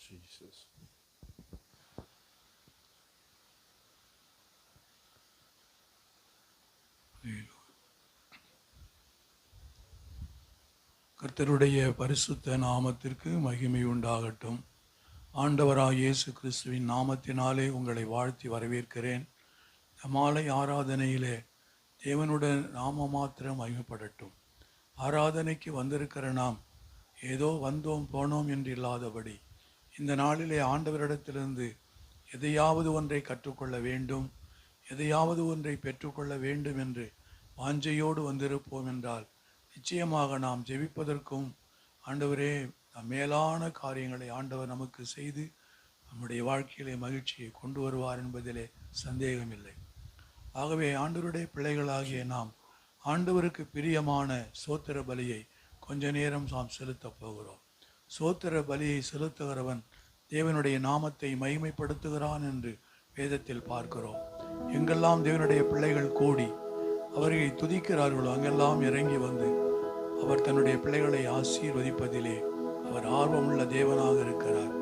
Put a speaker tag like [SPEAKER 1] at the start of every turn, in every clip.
[SPEAKER 1] Jesus.
[SPEAKER 2] கர்த்தருடைய பரிசுத்த நாமத்திற்கு மகிமை உண்டாகட்டும். ஆண்டவராகிய இயேசு கிறிஸ்துவின் நாமத்தினாலே உங்களை வாழ்த்தி வரவேற்கிறேன். மாலை ஆராதனையிலே தேவனுடைய நாம மாத்திரம் மகிமைப்படட்டும். ஆராதனைக்கு வந்திருக்கிற நாம் ஏதோ வந்தோம் போனோம் என்று இல்லாதபடி இந்த நாளிலே ஆண்டவரிடத்திலிருந்து எதையாவது ஒன்றை கற்றுக்கொள்ள வேண்டும், எதையாவது ஒன்றை பெற்றுக்கொள்ள வேண்டும் என்று வாஞ்சையோடு வந்திருப்போம் என்றால் நிச்சயமாக நாம் ஜெபிப்பதற்கும் ஆண்டவரே மேலான காரியங்களை ஆண்டவர் நமக்கு செய்து நம்முடைய வாழ்க்கையிலே மகிழ்ச்சியை கொண்டு வருவார் என்பதிலே சந்தேகமில்லை. ஆகவே ஆண்டவருடைய பிள்ளைகளாகிய நாம் ஆண்டவருக்கு பிரியமான சோத்திர பலியை கொஞ்ச நேரம் நாம் செலுத்தப் போகிறோம். சோத்திர பலியை செலுத்துகிறவன் தேவனுடைய நாமத்தை மகிமைப்படுத்துகிறான் என்று வேதத்தில் பார்க்கிறோம். எங்கெல்லாம் தேவனுடைய பிள்ளைகள் கூடி அவர்களை துதிக்கிறார்களோ அங்கெல்லாம் இறங்கி வந்து அவர் தன்னுடைய பிள்ளைகளை ஆசீர்வதிப்பதிலே அவர் ஆர்வமுள்ள தேவனாக இருக்கிறார்.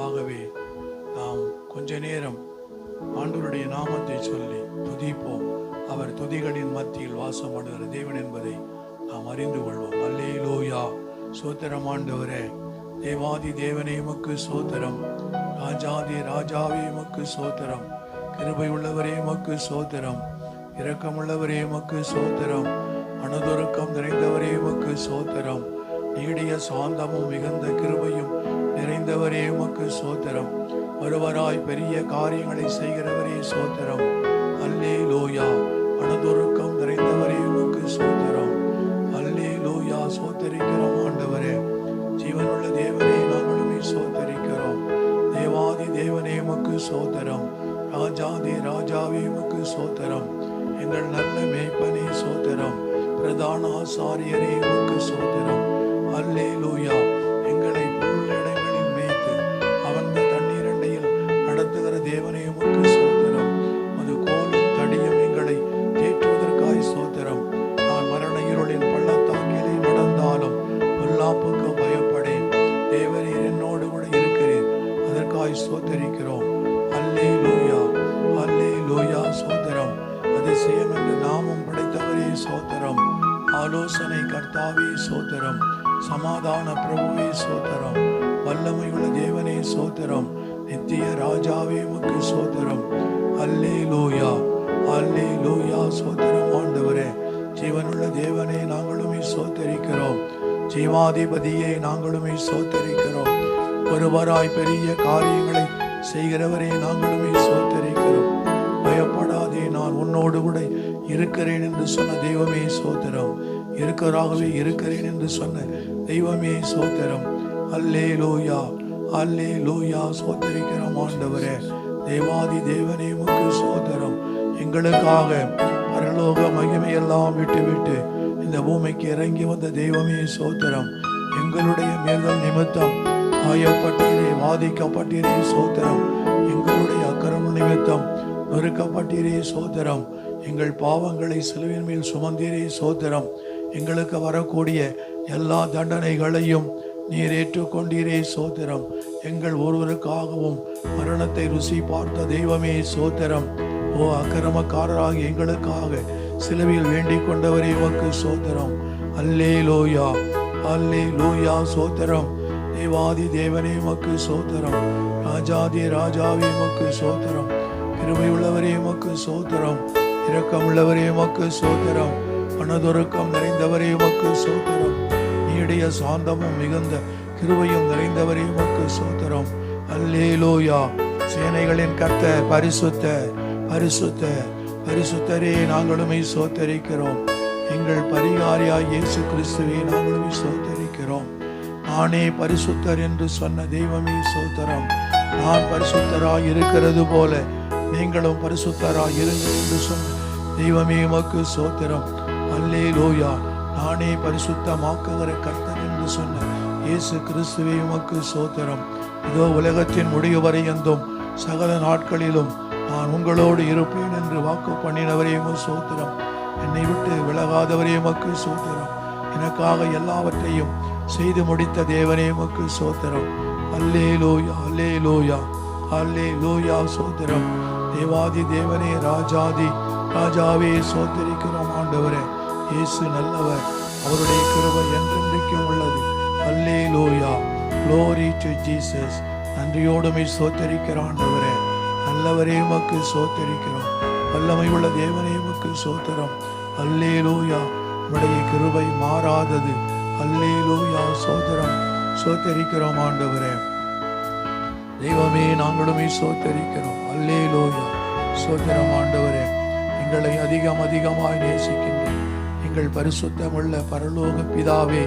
[SPEAKER 2] ஆகவே நாம் கொஞ்ச நேரம் ஆண்டவருடைய நாமத்தை சொல்லி துதிப்போம். அவர் துதிகளின் மத்தியில் வாசம் பண்ணுகிற தேவன் என்பதை நாம் அறிந்து கொள்வோம். அல்லேலூயா. சோத்திரம் ஆண்டவரே, தேவாதி தேவனே உமக்கு சோத்திரம், ராஜாதி ராஜாவே உமக்கு சோத்திரம், கிருபை உள்ளவரே உமக்கு சோத்திரம், இரக்கமுள்ளவரே உமக்கு சோத்திரம், மனதுருக்கம் நிறைந்தவரே உமக்கு சோத்திரம், நீடிய சாந்தமும் மிகுந்த கிருபையும் நிறைந்தவரே உமக்கு சோத்திரம், ஒருவராய் பெரிய காரியங்களை செய்கிறவரே சோத்திரம். அல்லேலூயா. மனதுருக்கம் நிறைந்தவரே உமக்கு சோத்திரம். அல்லேலூயா. சோத்தரிக்கிறோம் ஆண்டவரே, ஜீவனுள்ள தேவனே நாங்களுமே சோத்தரிக்கிறோம். தேவாதி தேவனே உமக்கு சோத்திரம், ராஜாதி ராஜாவே உமக்கு சோத்திரம், எங்கள் நல்ல மேய்ப்பனே சோத்திரம், பிரதான ஆசாரியரே உமக்கு சோத்திரம். அல்லேலூயா. எங்களை புல்லிடங்களில் மேய்த்து அவந்த தண்ணீரண்டையில் நடத்துகிற தேவனே உமக்கு சோத்திரம். அது கோலும் தடியும் எங்களை தேற்றுவதற்காய் சோத்திரம். நான் மரண இருளின் பள்ளத்தாக்கிலே நடந்தாலும் பொல்லாப்புக்கு பயப்படேன், தேவரீர் என்னோடு கூட இருக்கிறேன், அதற்காய் சோத்தரிக்கிறோம். அல்லேலூயா. அல்லேலூயா. சோத்திரம். அதிசயம் என்று நாமும் படைத்தவரே சோத்திரம், ஆலோசனை கர்த்தாவே சோத்திரம், சமாதான பிரபுவே சோத்திரம், வல்லமையுள்ள தேவனே சோத்திரம், நித்திய ராஜாவே உமக்கு சோத்திரம். அல்லேலூயா. அல்லேலூயா. சோத்திரம் ஆண்டவரே, ஜீவனுள்ள தேவனே நாங்களுமே சோத்தரிக்கிறோம், ஜீவாதிபதியே நாங்களுமே சோத்தரிக்கிறோம், ஒருவராய் பெரிய காரியங்களை செய்கிறவரே நாங்களுமே சோத்தரிக்கிறோம். பயப்படாதே, நான் உன்னோடு கூட இருக்கிறேன் என்று சொன்ன தெய்வமே சோத்திரம், இருக்கிறாகவே இருக்கிறேன் என்று சொன்ன தெய்வமே சோத்திரம். அல்லேலூயா. அல்லேலூயா. சோத்தரிக்கிறோம் ஆண்டவரே, தேவாதி தேவனே உமக்கு சோத்திரம். எங்களுக்காக பரலோக மகிமையெல்லாம் விட்டு இந்த பூமிக்கு இறங்கி வந்த தெய்வமே சோத்திரம். எங்களுடைய மீறுதல் நிமித்தம் ஆயப்பட்டீரே, வாதிக்கப்பட்டீரே சோத்திரம். எங்களுடைய அக்கிரம நிமித்தம் நொறுக்கப்பட்டீரே சோத்திரம். எங்கள் பாவங்களை சிலுவையின் மேல் சுமந்தீரே சோத்திரம். எங்களுக்கு வரக்கூடிய எல்லா தண்டனைகளையும் நீர் ஏற்றுக்கொண்டீரே சோத்திரம். எங்கள் ஒருவருக்காகவும் மரணத்தை ருசி பார்த்த தெய்வமே சோத்திரம். ஓ அக்கிரமக்காரராக எங்களுக்காக சிலுவையில் வேண்டிக் கொண்டவரே உமக்கு சோத்திரம். அல்லேலூயா. அல்லேலூயா. சோத்திரம். தேவாதி தேவனே உமக்கு சோத்திரம், ராஜாதி ராஜாவே உமக்கு சோத்திரம், கிருபை உள்ளவரே உமக்கு சோத்திரம், இரக்கமுள்ளவரே உமக்கு சோத்திரம், மனதுருக்கம் நிறைந்தவரே உமக்கு சோத்திரம், நீடிய சாந்தமும் மிகுந்த கிருபையும் நிறைந்தவரே உமக்கு சோத்திரம். அல்லேலூயா. சேனைகளின் கர்த்தர் பரிசுத்த பரிசுத்த பரிசுத்தரே நாங்களுமே சோத்தரிக்கிறோம். எங்கள் பரிகாரியாய் இயேசு கிறிஸ்துவே நாங்களுமே சோத்தரிக்கிறோம். நானே பரிசுத்தர் என்று சொன்ன தெய்வமே சோத்திரம். நான் பரிசுத்தராய் இருக்கிறது போல நீங்களும் பரிசுத்தராய் இருங்கள் என்று சொன்ன தெய்வமே உமக்கு சோத்திரம். அல்லேலூயா. நானே பரிசுத்தமாக்குகிற கர்த்தர் என்று சொன்ன இயேசு கிறிஸ்துவே உமக்கு சோத்திரம். இதோ உலகத்தின் முடிவு வரை எந்தும் சகல நாட்களிலும் நான் உங்களோடு இருப்பேன் என்று வாக்கு பண்ணினவரே உமக்கு சோத்திரம். என்னை விட்டு விலகாதவரே உமக்கு சோத்திரம். எனக்காக எல்லாவற்றையும் செய்து முடித்த தேவனே உமக்கு சோத்திரம். அல்லேலூயா அல்லேலூயா அல்லேலூயா. சோத்திரம் தேவாதி தேவனே, ராஜாதி ராஜாவே சோத்திரிக்கிறோம் ஆண்டவரே. இயேசு நல்லவர், அவருடைய கிருபை என்றென்றைக்கும் உள்ளது. அல்லேலூயா, glory to Jesus. நன்றியோடுமை சோத்தரிக்கிற ஆண்டவரே, நல்லவரே உமக்கு சோத்தரிக்கிறோம். வல்லமை உள்ள தேவனே உமக்கு சோத்திரம். அல்லேலூயா, உம்முடைய கிருபை மாறாதது. அல்லேலூயா, சோத்திரம் சோத்தரிக்கிறோம் ஆண்டவரே. தெய்வமே, நாங்களுமே சோத்தரிக்கிறோம். அல்லேலூயா, சோத்திரம் ஆண்டவரே. எங்களை அதிகமாய் நேசிக்கின்ற எங்கள் பரிசுத்தமுள்ள பரலோக பிதாவே,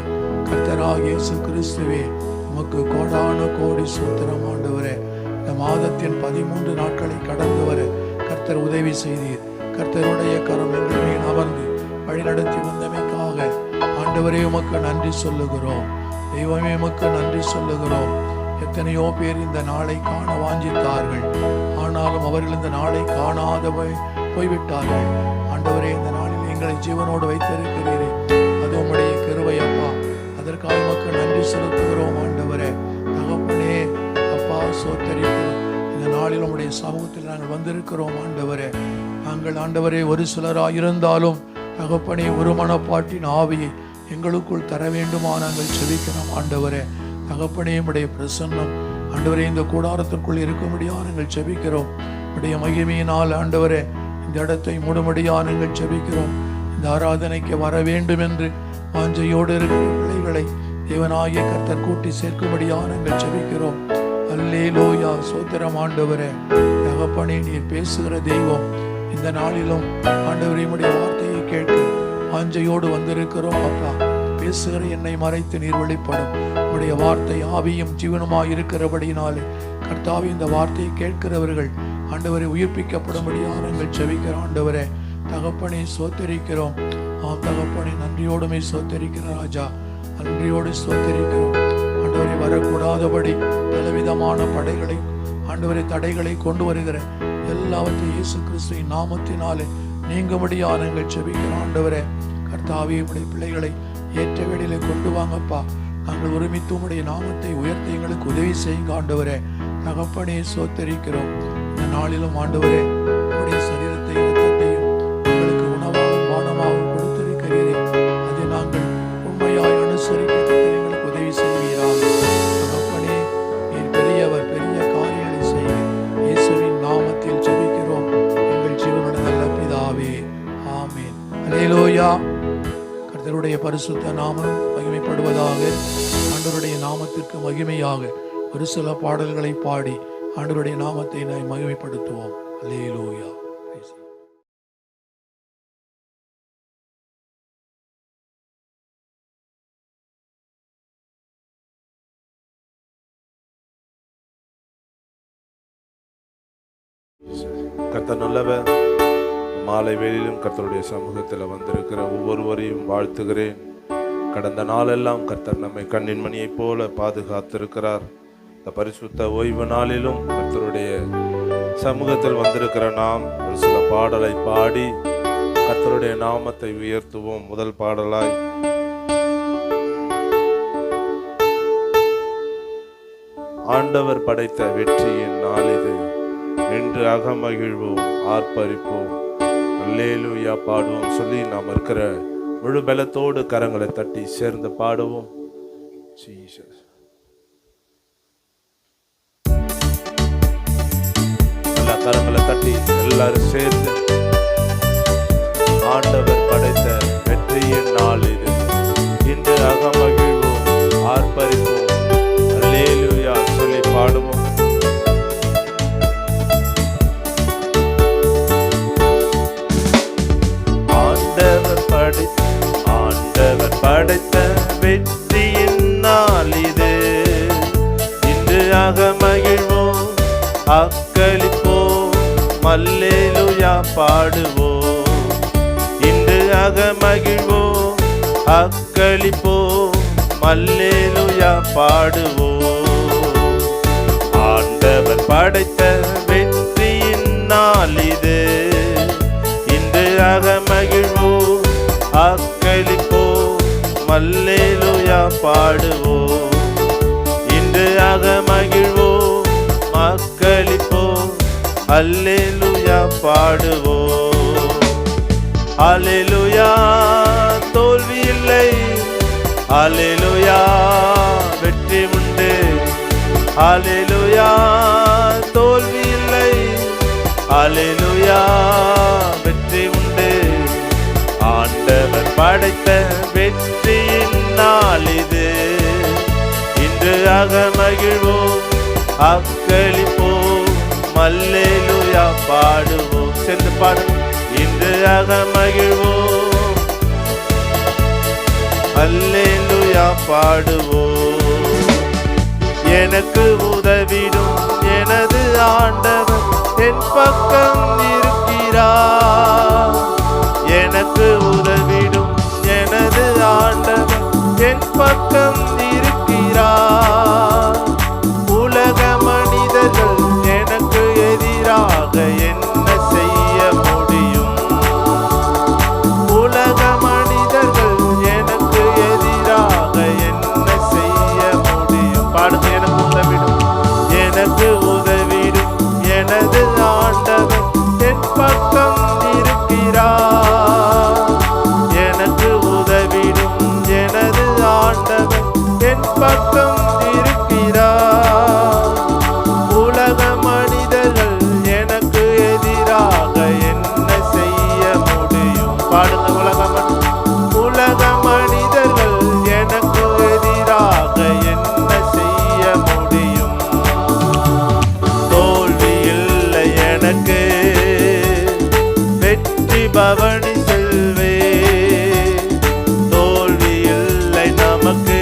[SPEAKER 2] கர்த்தராகிய இயேசு கிறிஸ்துவே, உமக்கு கோடான கோடி சோத்திரம் ஆண்டவரே. இந்த மாதத்தின் 13 நாட்களை கடந்து வர கர்த்தர் உதவி செய்தீர். கர்த்தருடைய கரம் எங்கள் மேல் அமர்ந்து வழிநடத்தி வந்தமைக்காக ஆண்டவரே உமக்கு நன்றி சொல்லுகிறோம். தெய்வமே, உமக்கு நன்றி சொல்லுகிறோம். எத்தனையோ பேர் இந்த நாளை காண வாஞ்சித்தார்கள், ஆனாலும் அவர்கள் இந்த நாளை காணாத போய்விட்டார்கள். ஆண்டவரே, இந்த நாளில் எங்களை ஜீவனோடு வைத்திருக்கிறீரே, அது உம்முடைய கிருபை அப்பா. அதற்காக உமக்கு நன்றி செலுத்துகிறோம் ஆண்டவரே. தகப்பனே அப்பா, சோத்தரிக்கிறோம். இந்த நாளில் உம்முடைய சமூகத்தில் நாங்கள் வந்திருக்கிறோம் ஆண்டவரே. நாங்கள் ஆண்டவரே ஒரு சிலராயிருந்தாலும் தகப்பனே, ஒரு மனப்பாட்டின் ஆவியை எங்களுக்குள் தர வேண்டுமா நாங்கள் செபிக்கிறோம் ஆண்டவரே. தகப்பனே, உம்முடைய பிரசன்னம் ஆண்டவரே இந்த கூடாரத்திற்குள் இருக்கும்படியா நாங்கள் செபிக்கிறோம். உம்முடைய மகிமையினால் ஆண்டவரே இந்த இடத்தை மூடும்படியா நாங்கள் செபிக்கிறோம். இந்த ஆராதனைக்கு வர வேண்டும் என்று வாஞ்சையோடு இருக்கிற பிள்ளைகளை தேவனாகிய கர்த்தர் கூட்டி சேர்க்கும்படியா நாங்கள் செபிக்கிறோம். அல்லேலூயா, சோத்திரம் ஆண்டவரே. தகப்பனே, நீர் பேசுகிற தெய்வம். இந்த நாளிலும் ஆண்டவரே உம்முடைய வார்த்தையை கேட்க வாஞ்சையோடு வந்திருக்கிறோம் அப்பா. பேசுகிற என்னை மறைத்து நீர் வெளிப்படும். உம்முடைய வார்த்தை ஆவியும் ஜீவனுமாய் இருக்கிறபடினாலே கர்த்தாவே, இந்த வார்த்தையை கேட்கிறவர்கள் ஆண்டவரை உயிர்ப்பிக்கப்படும்படியாக நாங்கள் செபிக்கிற ஆண்டவரே. தகப்பனை சோத்தரிக்கிறோம். ஆம் தகப்பனை, நன்றியோடுமே சோத்தரிக்கிற ராஜா, நன்றியோடு சோத்தரிக்கிறோம் ஆண்டவரை. வரக்கூடாதபடி பலவிதமான படைகளை ஆண்டவரை தடைகளை கொண்டு வருகிற எல்லாவற்றையும் இயேசு கிறிஸ்துவின் நாமத்தினாலே நீங்கும்படியாக நாங்கள் செபிக்கிற ஆண்டவரே. கர்த்தாவே, உம்முடைய பிள்ளைகளை ஏற்ற வேளையிலே கொண்டு வாங்கப்பா. நாங்கள் ஒருமித்து உம்முடைய நாமத்தை உயர்த்த எங்களுக்கு உதவி செய்யுங்க ஆண்டவரே. தகப்பனே, சோத்தரிக்கிறோம். இந்த நாளிலும் ஆண்டவரே, உம்முடைய சரீரத்தை இரத்தத்தையும் எங்களுக்கு உணவாகவும் பானமாகவும் கொடுத்திருக்கிறீரே, அதை நாங்கள் உண்மையாய் அனுசரிக்க எங்களுக்கு உதவி செய்வீராக. தகப்பனே, நீர் பெரியவர், பெரிய காரியங்களை செய்ய இயேசுவின் நாமத்தில் ஜெபிக்கிறோம் எங்கள் ஜீவனுள்ள நல்ல பிதாவே, ஆமென். அல்லேலூயா. கர்த்தருடைய பரிசுத்த நாமம் மகிமைப்படுவதாக. ஆண்டவருடைய நாமத்திற்கு மகிமையாக ஒரு சில பாடல்களை பாடி ஆண்டவருடைய நாமத்தை நாம் மகிமைப்படுத்துவோம். அல்லேலூயா.
[SPEAKER 1] கர்த்தர் நல்லவர். மாலை வேளையிலும் கர்த்தருடைய சமூகத்தில் வந்திருக்கிற ஒவ்வொருவரையும் வாழ்த்துகிறேன். கடந்த நாளெல்லாம் கர்த்தர் நம்மை கண்ணின் மணியைப் போல பாதுகாத்திருக்கிறார். இந்த பரிசுத்த ஓய்வு நாளிலும் கர்த்தருடைய சமூகத்தில் வந்திருக்கிற நாம் ஒரு சில பாடலை பாடி கர்த்தருடைய நாமத்தை உயர்த்துவோம். முதல் பாடலாய் ஆண்டவர் படைத்த வெற்றியின் நாள் இது, நின்று அகமகிழ்வோம், ஆர்ப்பரிப்போம், அல்லேலூயா பாடுவோம் சொல்லி நாம் இருக்கிற முழு பலத்தோடு கரங்களை தட்டி சேர்ந்து பாடுவோம். ஜீசஸ். எல்லா கரங்களை தட்டி எல்லாரும் சேர்ந்து ஆண்டவர் படைத்த வெற்றியின் நாள் இது, இன்று அகமகிழ்வோம், ஆர்ப்பரிப்போம், அல்லேலூயா சொல்லி பாடுவோம். ஆண்டவர் படைத்த வெற்றியின் நாள் இது, இன்று அகமகிழ்வோம், அக்களிப்போம், அல்லேலூயா பாடுவோம். இன்று அகமகிழ்வோம், அக்களிப்போம், அல்லேலூயா பாடுவோம். ஆண்டவர் படைத்த வெற்றியின் நாள் இது, இன்று அகமகிழ்வோம், அக்களிப்போம், அல்லேலூயா பாடுவோம். இன்று அகமகிழ்வோம், அல்லேலூயா பாடுவோம். அல்லேலூயா தோல்வி இல்லை, அல்லேலூயா வெற்றி உண்டு. அல்லேலூயா தோல்வி இல்லை, அல்லேலூயா வெற்றி உண்டு. ஆண்டவர் படைத்த வெற்றியின் நாள் இது. இன்று அகமகிழ்வோம், அக்களிப்போம், அல்லேலூயா பாடுவோம். சென்று பாடுவோம். இன்று அகமகிழ்வோம், அல்லேலூயா பாடுவோம். எனக்கு உதவிடும் எனது ஆண்டவர் என் பக்கம் இருக்கிறார். எனக்கு உதவிடும் எனது ஆண்டவர் என் பக்கம் இருக்கிறார். உலக மனிதர்கள் எனக்கு எதிராக என்ன செய்ய முடியும்? உலக மனிதர்கள் எனக்கு எதிராக என்ன செய்ய முடியும்? பாடுங்க. எனக்கு உதவிடும், எனக்கு உதவிடும் எனது ஆண்டவர் என் பக்கம் இருக்கிறார். எனக்கு உதவிடும் எனது ஆண்டவர் என் பக்கம் இருக்கிறார். உலக மனிதர்கள் எனக்கு எதிராக என்ன செய்ய முடியும்? பாடுங்க. உலக மனிதர்கள் எனக்கு எதிராக என்ன செய்ய முடியும்? தோல்வி இல்லை எனக்கு, வெற்றி பவனி செல்வே. தோல்வி இல்லை நமக்கு,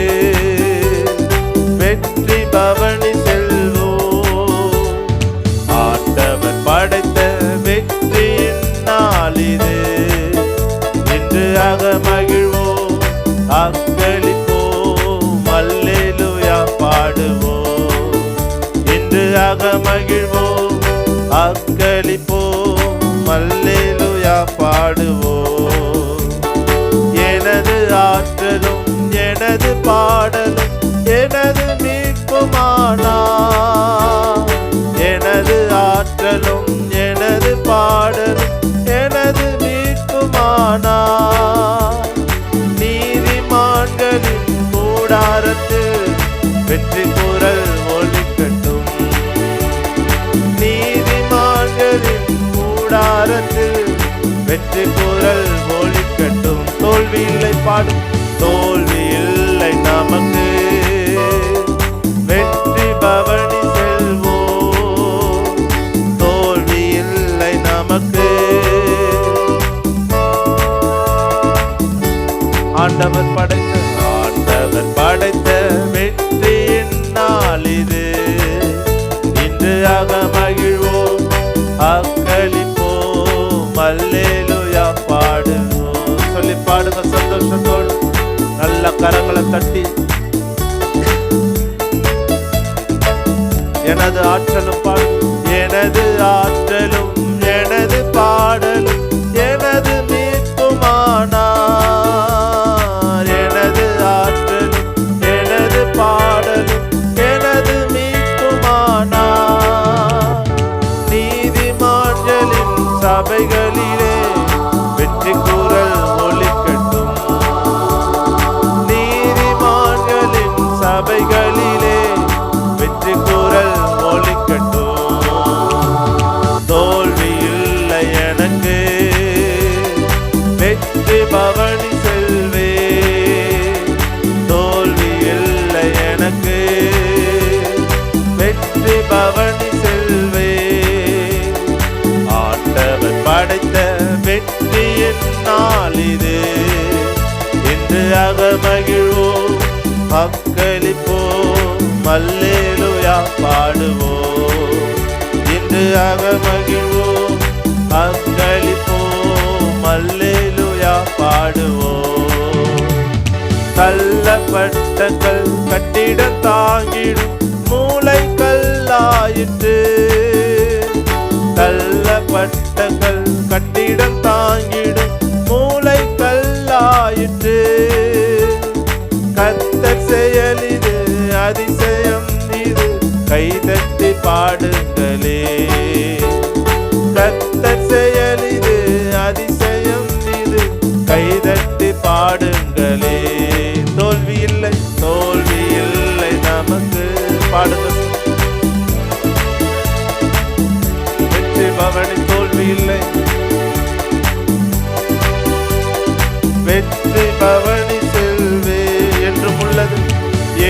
[SPEAKER 1] வெற்றி பவனி செல்வோம். ஆண்டவர் படைத்த வெற்றியின் நாள் இது. இன்று அகமகிழ்வோம், அக்களிப்போம், அல்லேலூயா பாடுவோம். இன்று அகமகிழ்வோம், அக்களிப்போம், அல்லேலூயா பாடுவோம். எனது ஆற்றலும் எனது பாடலும் எனது மீட்புமானார். எனது ஆற்றலும் எனது பாடலும் எனது மீட்புமானார். நீதிமான்களின் கூடாரத்தில் வெற்றி குரல் ஒலிக்கட்டும். நீதிமான்களின் கூடாரத்தில் வெற்றி குரல் ஒலிக்கட்டும். தோல்வி இல்லை பாடும், தோல்வி இல்லை நமக்கு, வெற்றி பவனி செல்வோம். தோல்வி இல்லை நமக்கு. ஆண்டவர் படைத்த வெற்றியின் நாள் இது. இன்று அகமகிழ்வோம், அக்களிப்போம், அல்லேலூயா பாடுவோம். சொல்லி பாடுங்க சந்தோஷத்தோடு. நல்ல கரங்களை தட்டி. எனது ஆற்றலும் பாடும், எனது ஆற்றலும் எனது பாடலும் எனது மீட்புமானார். எனது ஆற்றலும் எனது பாடலும் எனது மீட்புமானார். நீதிமான்களின் சபைகளிலே வெற்றி குரல் ஒலிக்கட்டும். நீதிமான்களின் சபைகளிலே வெற்றி குரல் ஒலிக்கட்டும். தோல்வி இல்லை எனக்கு, வெற்றி பவனி செல்வே. தோல்வி இல்லை எனக்கு, வெற்றி பவனி செல்வே. ஆண்டவர் படைத்த வெற்றியின் நாள் இது. இன்று அகமகிழ்வோம், அக்களிப்போம், அல்லேலூயா பாடுவோம். இன்று அகமகிழ்வோம், அக்களிப்போம், அல்லேலூயா பாடுவோம். தள்ளப்பட்ட கல் கட்டிடம் தாங்கிடும் மூளை கல்லாயிற்று. தள்ளப்பட்ட கல் கட்டிடம் தாங்கிடும் மூளை கல்லாயிற்று. கர்த்தர் செயல் இது, அதிசயம் இது, கைதட்டி பாடுங்களே. கர்த்தர் செயல் இது அதிசயம் இது, கைதட்டி பாடுங்களே. தோல்வி இல்லை, தோல்வி இல்லை நமக்கு. பாடுங்க. வெற்றி பவனி தோல்வி இல்லை, வெற்றி பவனி செல்வே. என்றும் உள்ளது,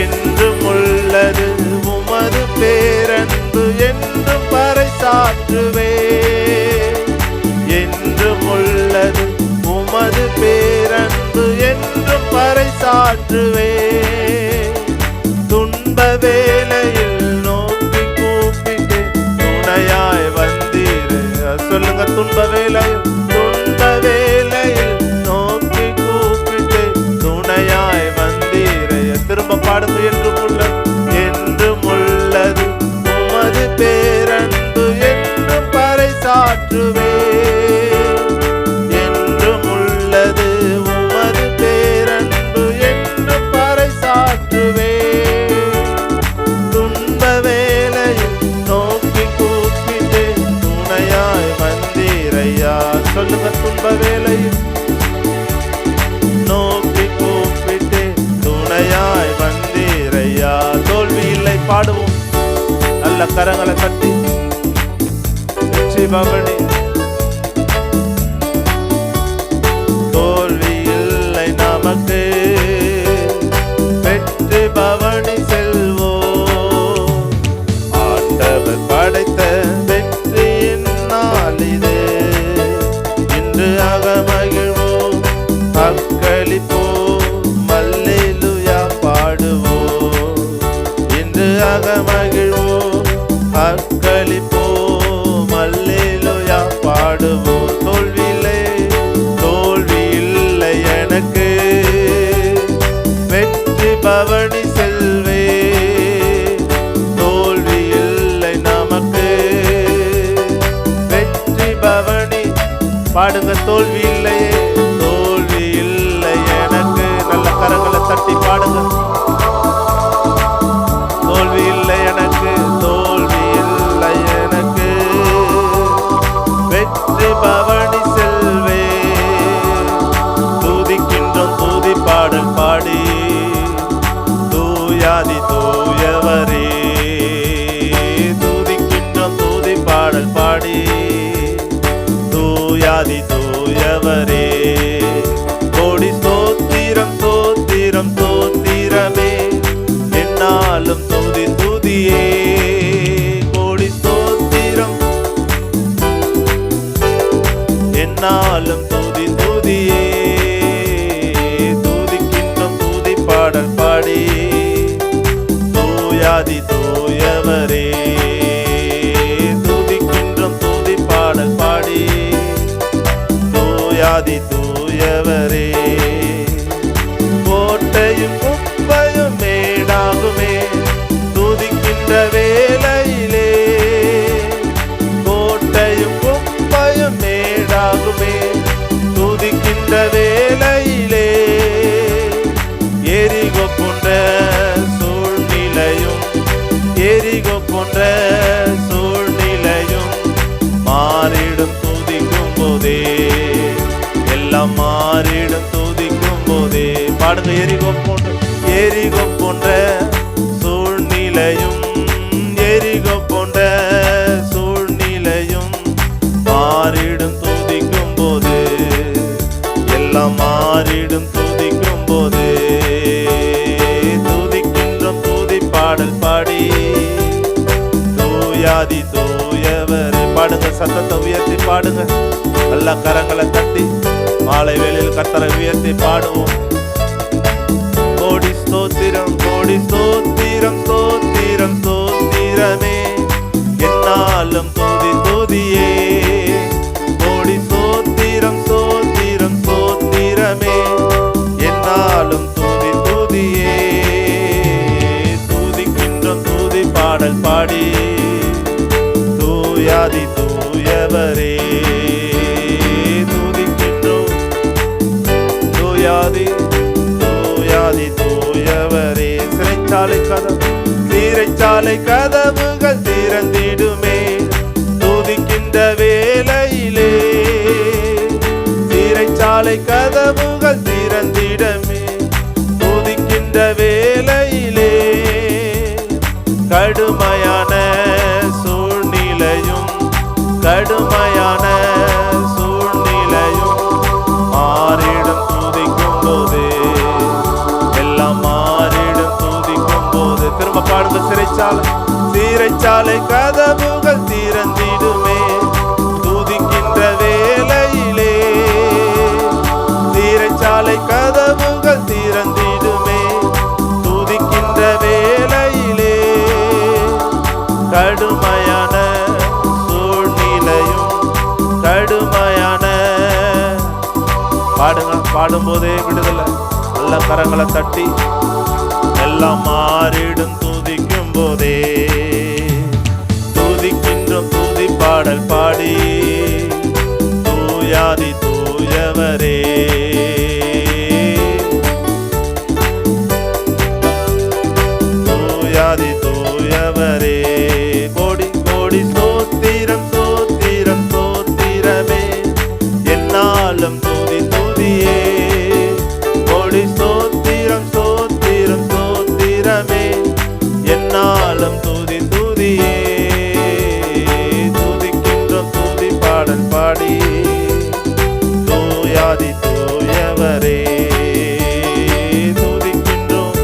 [SPEAKER 1] என்றும் உள்ளது உமது பேரன்பு, என்றும் பறைசாற்றுவே. என்றும் உள்ளது உமது பேரன்பு, என்றும் பறைசாற்றுவே. துன்ப வேளையில் நோக்கி கூப்பிட்டு துணையாய் வந்தீரே. சொல்லுங்க, துன்ப வேளையில், துன்ப வேளையில் நோக்கி கூப்பிட்டு துணையாய் வந்தீரே. திரும்ப பாடுங்க. என்றும் உள்ளது, என்றும் உள்ளது உமது பேரன்பு, என்றும் பறைசாற்றுவே. என்றும் உள்ளது உமது பேரன்பு, என்றும் பறைசாற்றுவே. துன்ப வேளையில் நோக்கி கூப்பிட்டு துணையாய் வந்தீரையா. சொல்லுங்க, துன்ப வேளையில் நோக்கி கூப்பிட்டு துணையாய் வந்தீரையா. தோல்வி இல்லை, பாடுவோம். நல்ல கரங்களை தட்டி வெற்றி பவனி. தோல்வி இல்லை நமக்கு, வெற்றி பவனி செல்வோம். ஆண்டவர் படைத்த வெற்றியின் நாள் இது, இன்று அகமகிழ்வோம், அக்களிப்போம், அல்லேலூயா பாடுவோம். இன்று அகமகிழ்வோம், அக்களிப்போம், அல்லேலூயா பாடுவோம். தோல்வி இல்லை, தோல்வி இல்லை எனக்கு, வெற்றி பவனி செல்வே. தோல்வி இல்லை நமக்கு, வெற்றி பவனி. பாடுங்க. தோல்வி இல்லையே, தோல்வி இல்லை எனக்கு. நல்ல கரங்களை தட்டி பாடுங்க. தோல்வி இல்லை எனக்கு, தோல்வி இல்லை எனக்கு, வெற்றி பவனி செல்வே. துதிக்கின்றோம் துதி பாடல் பாடி, தூயாதி தூயவரே. துதிக்கின்றோம் துதி பாடல் பாடி, தூயாதி தூயவரே. கோடி ஸ்தோத்திரம் ஸ்தோத்திரம் ஸ்தோத்திரமே, என்னாலும் துதி துதியே. கோடி ஸ்தோத்திரம், என்னாலும் துதி துதியே. துதிக்கின்றோம் துதி பாடல் பாடி, தூயாதி தூயவரே. துதிக்கின்றோம் துதி பாடல் பாடி, தூயாதி தூயவரே. கோட்டையும் குப்பையும் மேடாகுமே துதிக்கின்ற வேளையிலே. கோட்டையும் குப்பையும் மேடாகுமே துதிக்கின்ற வேளையிலே. எரிகோ போன்ற சூழ்நிலையும், எரிகோ போன்ற சூழ்நிலையும் மாறிடும் துதிக்கும் போதே. எல்லாம் மாறிடும் துதிக்கும் போதே. பாடுங்க. எரிகோ போன்ற, எரிகோ போன்ற சூழ்நிலையும், எரிகோ போன்ற சூழ்நிலையும் மாறிடும் துதிக்கும் போது. எல்லாம் மாறிடும் துதிக்கும் போது. துதிக்கின்றோம் துதி பாடல் பாடி, தூயாதி தூயவரே. பாடுங்க. சத்தத்தை உயர்த்தி பாடுங்க. நல்ல கரங்களை தட்டி மாலை வேளையில் கர்த்தரை உயர்த்தி பாடுவோம். கோடி ஸ்தோத்திரம், கோடி ஸ்தோத்திரம் ஸ்தோத்திரம் ஸ்தோத்திரமே, என்னாலும் துதி துதியே. கோடி ஸ்தோத்திரம் ஸ்தோத்திரம் ஸ்தோத்திரமே, என்னாலும் துதி துதியே. துதிக்கின்றோம் துதி பாடல் பாடி, தூயாதி தூயவரே. துதிக்கின்றோம் தூயாதி தூயாதி தூயவரே. சிறைச்சாலை கதவு, சிறைச்சாலை கதவுகள் திறந்திடுமே. துதிக்கின்ற துதிக்கின்ற வேளையிலே சிறைச்சாலை கதவுகள் திறந்திடமே. துதிக்கின்ற வேளையிலே கடுமையான சூழ்நிலையும் கடுமையான சூழ்நிலையும் மாறிடும் துதிக்கும் போது, எல்லாம் மாறிடும் துதிக்கும் போது. திரும்ப பாடுங்க. சிறைச்சாலை கதவுகள் திறந்திடுமே. துதிக்கின்ற வேளையிலே சிறைச்சாலை கதவுகள் திறந்திடுமே. துதிக்கின்ற வேளையிலே கடுமையான சூழ்நிலையும் கடுமையான பாடுங்க. பாடும்போதே விடுதலை. நல்ல கரங்களை தட்டி எல்லாம் மாறிடும் துதிக்கும் போதே. துதிக்கின்றோம் துதி பாடல் பாடி தூயாதி தூயவரே. தூயாதி தூயவரே. கோடி கோடி சோத்திரம் சோத்திரம் சோத்திரமே. என்னாலும் துதி துதியே. கோடி சோத்திரம் சோத்திரம் சோத்திரமே. என்னாலும் துதி துதியே. துதிக்கின்றோம் துதி பாடல் பாடி தூயாதி தூயவரே. துதிக்கின்றோம்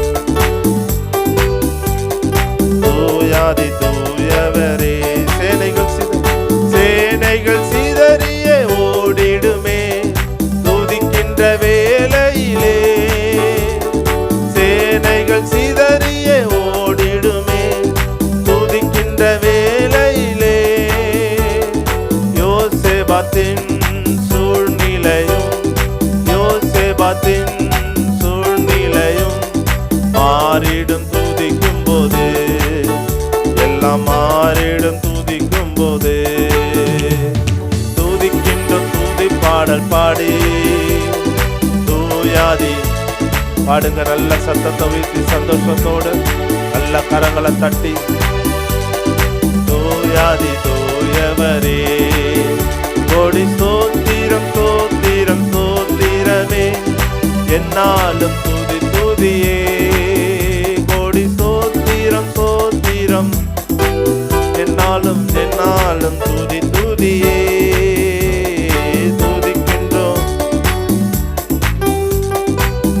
[SPEAKER 1] தூயாதி தூயவரே. சேனைகள் சிதறிய ஓடிடுமே. துதிக்கின்ற வேளையிலே சேனைகள் சிதறிய ஓடிடுமே. துதிக்கின்ற வேளையிலே யோசேபாத்தின் சூழ்நிலையும் யோசேபாத்தின் சூழ்நிலையும் மாறிடும் துதிக்கும் போது, எல்லாம் மாறிடும் துதிக்கும் போது. துதிக்கின்றோம் துதி பாடல் பாடி தூயாதி. பாடுங்க. நல்ல சத்தத்தை வைத்து சந்தோஷத்தோடு நல்ல கரங்களை தட்டி தூயாதி தூயவரே. கோடி சோத்திரம் சோத்திரம் சோத்திரமே. என்னாலும் துதி துதியே. கோடி சோத்திரம் சோத்திரம் என்னாலும் என்னாலும் துதி துதியே. துதிக்கின்றோம்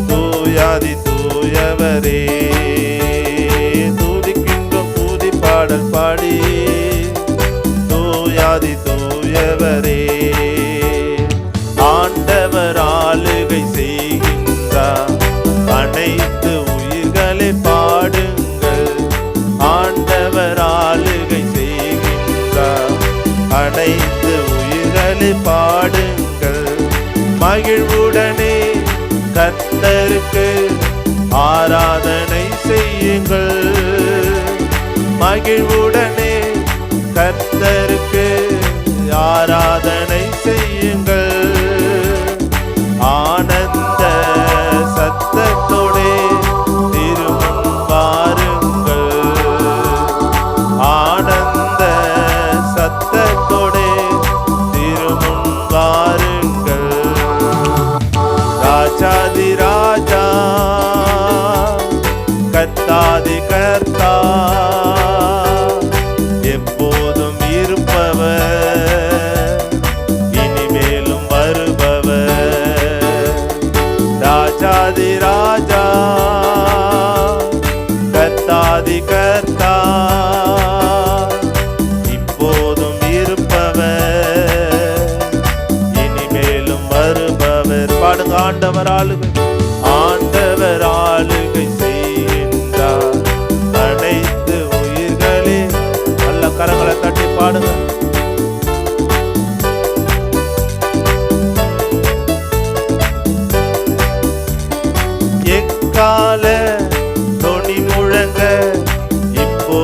[SPEAKER 1] தூயாதி தூயவரே. துதிக்கின்றோம் துதி பாடல் பாடி தூயாதி தூயவரே. ஆண்டவர் ஆளுகை செய்கின்றார். அனைத்து உயிர்களை பாடுங்கள். ஆண்டவர் ஆளுகை செய்கின்றார். அனைத்து உயிர்களை பாடுங்கள். மகிழ்வுடனே கர்த்தருக்கு ஆராதனை செய்யுங்கள். மகிழ்வுடனே கர்த்தருக்கு ஆராதனை செய்யுங்கள். ஆனந்த சத்தத்தோடே திருமுன் வாருங்கள். ஆனந்த சத்தத்தோடே திருமுன் வாருங்கள். ராஜாதி ராஜா கர்த்தாதி கர்த்தா எப்போதும் இருப்பவர், இனிமேலும் வருபவர். ராஜாதி ராஜா கர்த்தாதி கர்த்தா இப்போதும் இருப்பவர், இனிமேலும் வருபவர். பாடுங்க. ஆண்டவர் ஆளுகை. ஆண்டவர் ஆளுகை செய்கின்றார். அனைத்து உயிர்களே நல்ல கரங்களை தட்டி பாடுங்க. எக்கால தொனி முழங்க இப்போ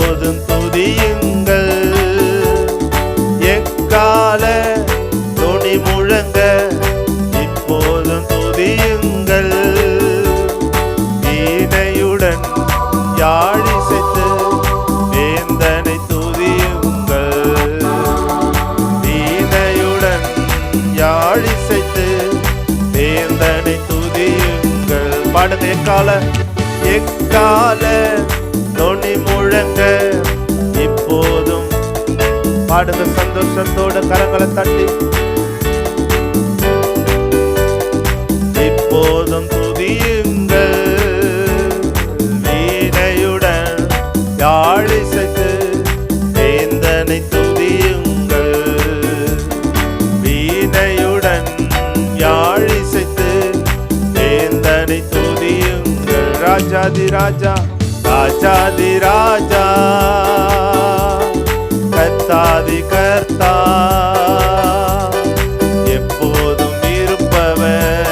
[SPEAKER 1] எக்கால தொனி முழங்க இப்போதும் பாடுங்க சந்தோஷத்தோட கரங்களை தட்டி. இப்போதும் துதியுங்கள் வீணையுடன் யாழிசைத்து வேந்தனை துதியுங்கள். வீணையுடன் யாழிசைத்து வேந்தனை துதியுங்கள். ராஜாதி ராஜா ராஜாதி ராஜா கர்த்தாதி கர்த்தா எப்போதும் இருப்பவர்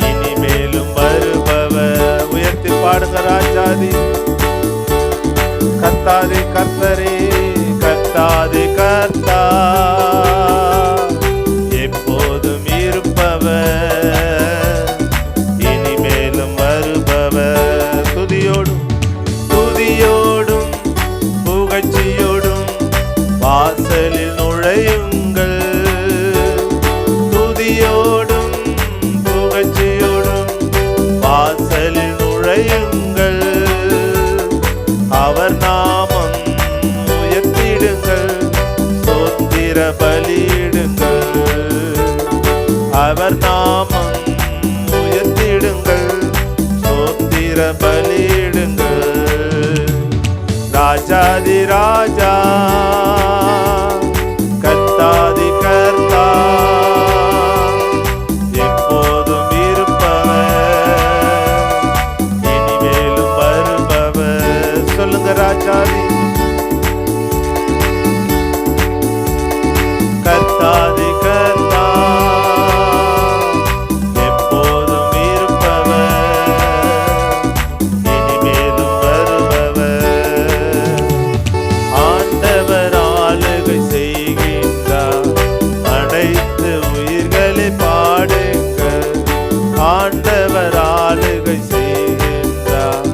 [SPEAKER 1] இனிமேலும் வருபவர். உயர்த்தி பாடுங்க ராஜாதி கர்த்தாதி கர்த்தரே கர்த்தாதி கர்த்தா எப்போதும் இருப்பவர் இனிமேலும் வருபவர். துதியோடும் துதியோடும் புகழ்ச்சியோடும் வாசலில் நுழையுங்கள். துதியோடும் புகழ்ச்சியோடும் வாசலில் நுழையுங்கள். அவர் நாமம் உயர்த்திடுங்கள் ஸ்தோத்திர பலியிடுங்கள். அவர் நாமம் உயர்த்திடுங்கள் ஸ்தோத்திர பலியிடுங்கள். ராஜாதி ராஜா கர்த்தாதி கர்த்தா எப்போதும் இருப்பவர் இனிமேலும் வருபவர். சொல்லுங்க ராஜாதி கர்த்தாதி கர்த்தா எப்போதும் இருப்பவர் இனிமேலும் வருபவர். ஆண்டவர் ஆளுகை செய்கின்றார் அனைத்து உயிர்களை பாடுங்கள். ஆண்டவர் ஆளுகை செய்கின்றார்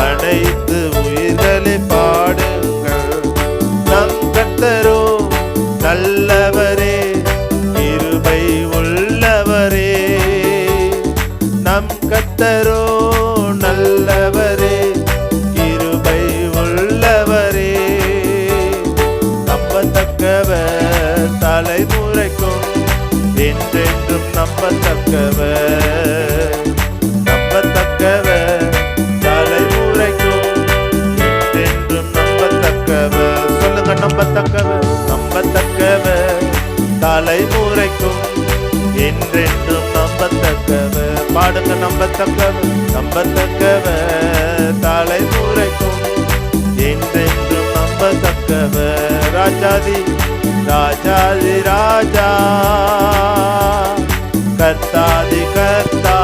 [SPEAKER 1] அனைத்து உயிர்களை பாடுங்கள். நம் கர்த்தரோ நல்லவரே கிருபை உள்ளவரே. நம் கர்த்தரோ நல்லவரே கிருபை உள்ளவரே. நம்பத்தக்கவர் தலைமுறைக்கும் என்றென்றும் நம்பத்தக்கவர். நம்பத்தக்கவர் தலைமுறைக்கும் என்றென்றும் நம்பத்தக்கவர். சொல்லுங்க நம்பத்தக்கவர் நம்பத்தக்கவர் தலைமுறைக்கும் என்றென்றும் நம்பத்தக்கவர். பாடுங்க நம்பத்தக்கவர் நம்பத்தக்கவர் தலைமுறைக்கும் என்றென்றும் நம்பத்தக்கவர். ராஜாதி ராஜாதி ராஜா கர்த்தாதி கர்த்தா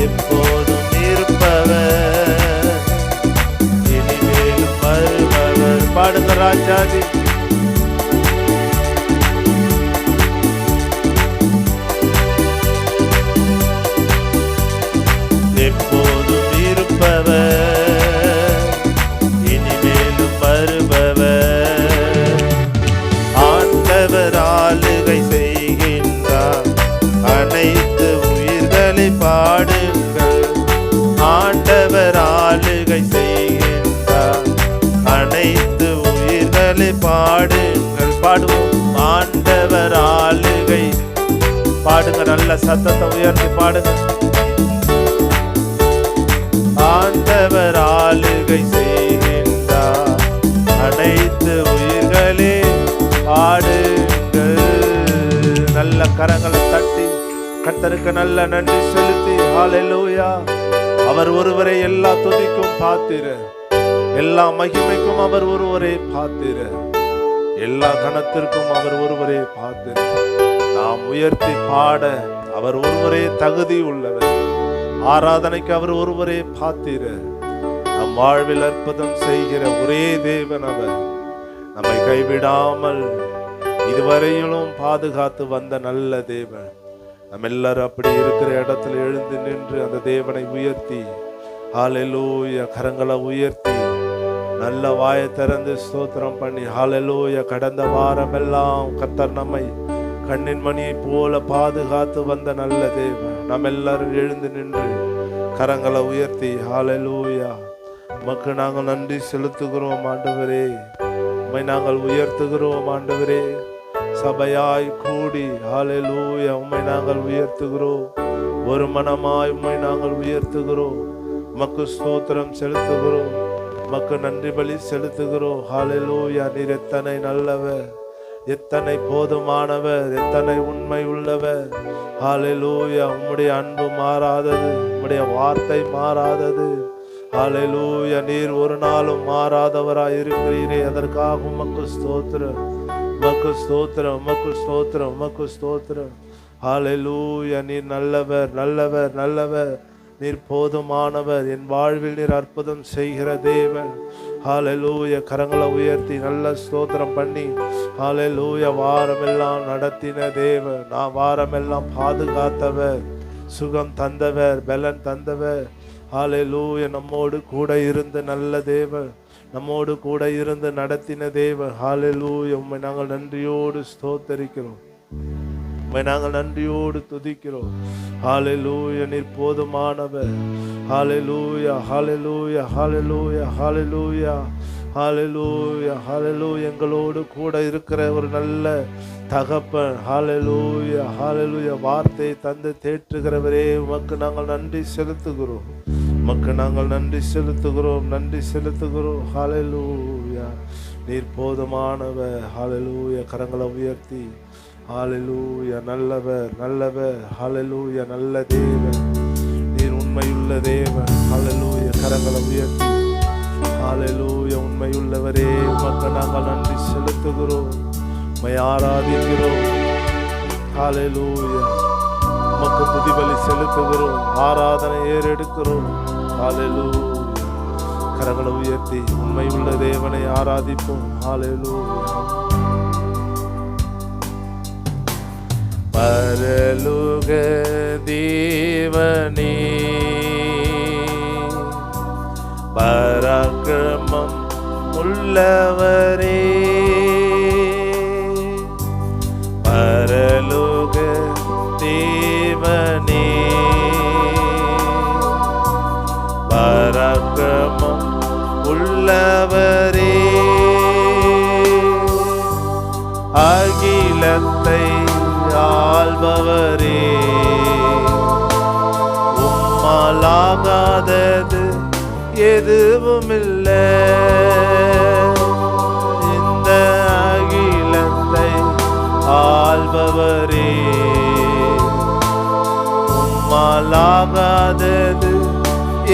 [SPEAKER 1] எப்போதும் இருப்பவர் இனிமேலும் வருபவர். பாடுங்க ராஜாதி எப்போதும் இருப்பவர் இனிமேலும் வருபவர். ஆண்டவர் ஆளுகை செய்கின்றார் அனைத்து உயிர்களை பாடுங்கள். ஆண்டவர் ஆளுகை செய்கின்றார் அனைத்து உயிர்களை பாடுங்கள். பாடுவோம் ஆண்டவர் ஆளுகை. பாடுங்க நல்ல சத்தத்தை உயர்த்தி பாடுங்க. ஆண்டவர் ஆளுகை செய்கின்றார் அனைத்து உயிர்களே பாடுங்கள். நல்ல கரங்களை தட்டி கர்த்தருக்கு நல்ல நன்றி செலுத்தி ஹல்லேலூயா. அவர் ஒருவரை எல்லா துதிக்கும் பாத்திர, எல்லா மகிமைக்கும் அவர் ஒருவரே பாத்திர, எல்லா கணத்திற்கும் அவர் ஒருவரே பாத்திர. நாம் உயர்த்தி பாட அவர் ஒருவரே தகுதி உள்ளவர். ஆராதனைக்கு அவர் ஒருவரே பாத்திர. நம் வாழ்வில் அற்புதம் செய்கிற ஒரே தேவன் அவர். நம்மை கைவிடாமல் இதுவரையிலும் பாதுகாத்து வந்த நல்ல தேவன். நம்ம எல்லாரும் அப்படி இருக்கிற இடத்துல எழுந்து நின்று அந்த தேவனை உயர்த்தி ஹல்லேலூயா கரங்களை உயர்த்தி நல்ல வாயை திறந்து ஸ்தோத்திரம் பண்ணி ஹல்லேலூயா. கடந்த வாரம் எல்லாம் கர்த்தர் நம்மை கண்ணின் மணியை போல பாதுகாத்து வந்த நல்ல தேவன், நாம் எல்லாரும் எழுந்து நின்று கரங்களை உயர்த்தி ஹalleluya உமக்கு நாங்கள் நன்றி செலுத்துகிறோம் ஆண்டவரே. உம்மை நாங்கள் உயர்த்துகிறோம் ஆண்டவரே. சபையாய் கூடி ஹalleluya உம்மை நாங்கள் உயர்த்துகிறோம். ஒரு மனமாய் உம்மை நாங்கள் உயர்த்துகிறோம். உமக்கு ஸ்தோத்திரம் செலுத்துகிறோம். உமக்கு நன்றி பலி செலுத்துகிறோம். ஹalleluya நீர் எத்தனை நல்லவர், எத்தனை போதுமானவர், எத்தனை உண்மை உள்ளவர். ஹalleluya உம்முடைய அன்பு மாறாதது, உம்முடைய வார்த்தை மாறாதது. ஹalleluya நீர் ஒரு நாளும் மாறாதவராய் இருக்கிறீரே, அதற்காக உமக்கு ஸ்தோத்திரம், உமக்கு ஸ்தோத்திரம், உமக்கு ஸ்தோத்திரம், உமக்கு ஸ்தோத்திரம். ஹalleluya நீர் நல்லவர், நல்லவர், நல்லவர். நீர் போதுமானவர். என் வாழ்வில் நீர் அற்புதம் செய்கிற தேவன். ஹalleluya கரங்களை உயர்த்தி நல்ல ஸ்தோத்திரம் பண்ணி ஹalleluya வாரமெல்லாம் நடத்தின தேவன், நான் வாரமெல்லாம் பாதுகாத்தவர், சுகம் தந்தவர், பலன் தந்தவர். ஹalleluya நம்மோடு கூட இருந்து நல்ல தேவன், நம்மோடு கூட இருந்து நடத்தின தேவன். ஹalleluya உம்மை நாங்கள் நன்றியோடு ஸ்தோத்தரிக்கிறோம், உம்மை நாங்கள் நன்றியோடு துதிக்கிறோம். ஹalleluya நீர் போதுமானவர். ஹalleluya ஹalleluya ஹalleluya ஹalleluya ஹalleluya ஹalleluya எங்களோடு கூட இருக்கிற ஒரு நல்ல தகப்பன். ஹalleluya ஹalleluya வார்த்தை தந்து தேற்றுகிறவரே, உமக்கு நாங்கள் நன்றி செலுத்துகிறோம், உமக்கு நாங்கள் நன்றி செலுத்துகிறோம், நன்றி செலுத்துகிறோம். ஹalleluya நீர் போதுமானவர். ஹalleluya கரங்களை உயர்த்தி ஹalleluya நல்லவர், நல்லவர். ஹalleluya நல்ல தேவன், நீர் உண்மையுள்ள தேவன். ஹalleluya கரங்களை உயர்த்தி ஹalleluya உண்மையுள்ளவரே, உமக்கு நாங்கள் நன்றி செலுத்துகிறோம், உம்மை ஆராதிக்கிறோம். ஹalleluya உமக்கு துதிபலி செலுத்துகிறோம், ஆராதனை ஏறெடுக்கிறோம். ஹalleluya கரங்களை உயர்த்தி உண்மையுள்ள தேவனை ஆராதிப்போம். ஹalleluya பரலோக தேவனே, பராக்கிரமம் உள்ளவரே, பரலோக தேவனே, பராக்கிரமம் உள்ளவரே, அகிலத்தை ஆள்பவரே, உம்மாலாகாதது எதுவுமில்லை. இந்த அகிலத்தை ஆள்பவரே, உம்மாலாகாதது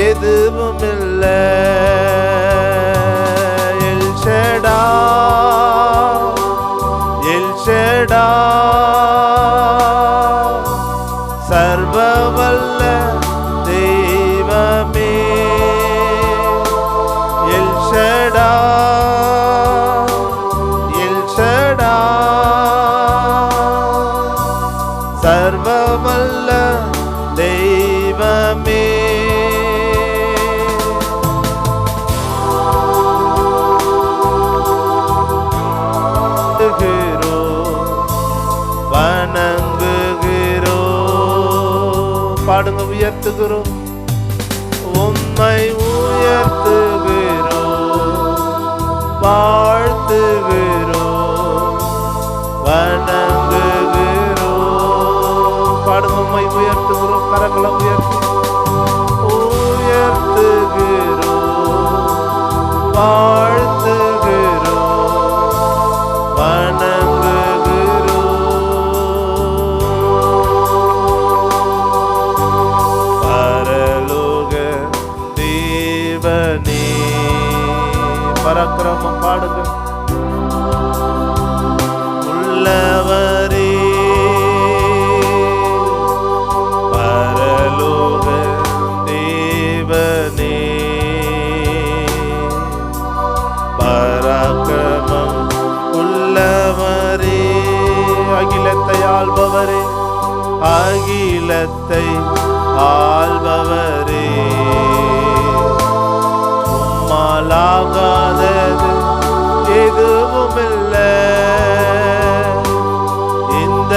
[SPEAKER 1] எதுவுமில்லை. எல் ஷடாய், எல் ஷடாய், சர்வவல்ல தெய்வமே. எல் ஷடாய், எல் ஷடாய், சர்வவல்ல தெய்வமே. வணங்குகிறோம், பாடுங்க, உயர்த்துகிறோம், உம்மை உயர்த்துகிறோம், வாழ்த்துகிறோம், வணங்குகிறோம். பாடுங்க, உம்மை உயர்த்துகிறோம், கரங்களை உயர்த்தி உயர்த்துகிறோம், வாழ்த்துகிறோம், வணங்குகிறோம். பரலோக தேவனே, பராக்கிரமம் பாடுங்க உள்ளவரே, பரலோக தேவனே, பராக்கிரமம் உள்ளவரே, அகிலத்தை ஆள்பவரே, அகிலத்தை ஆள்பவரே, உம்மாலாகாதது எதுவுமில்லை. இந்த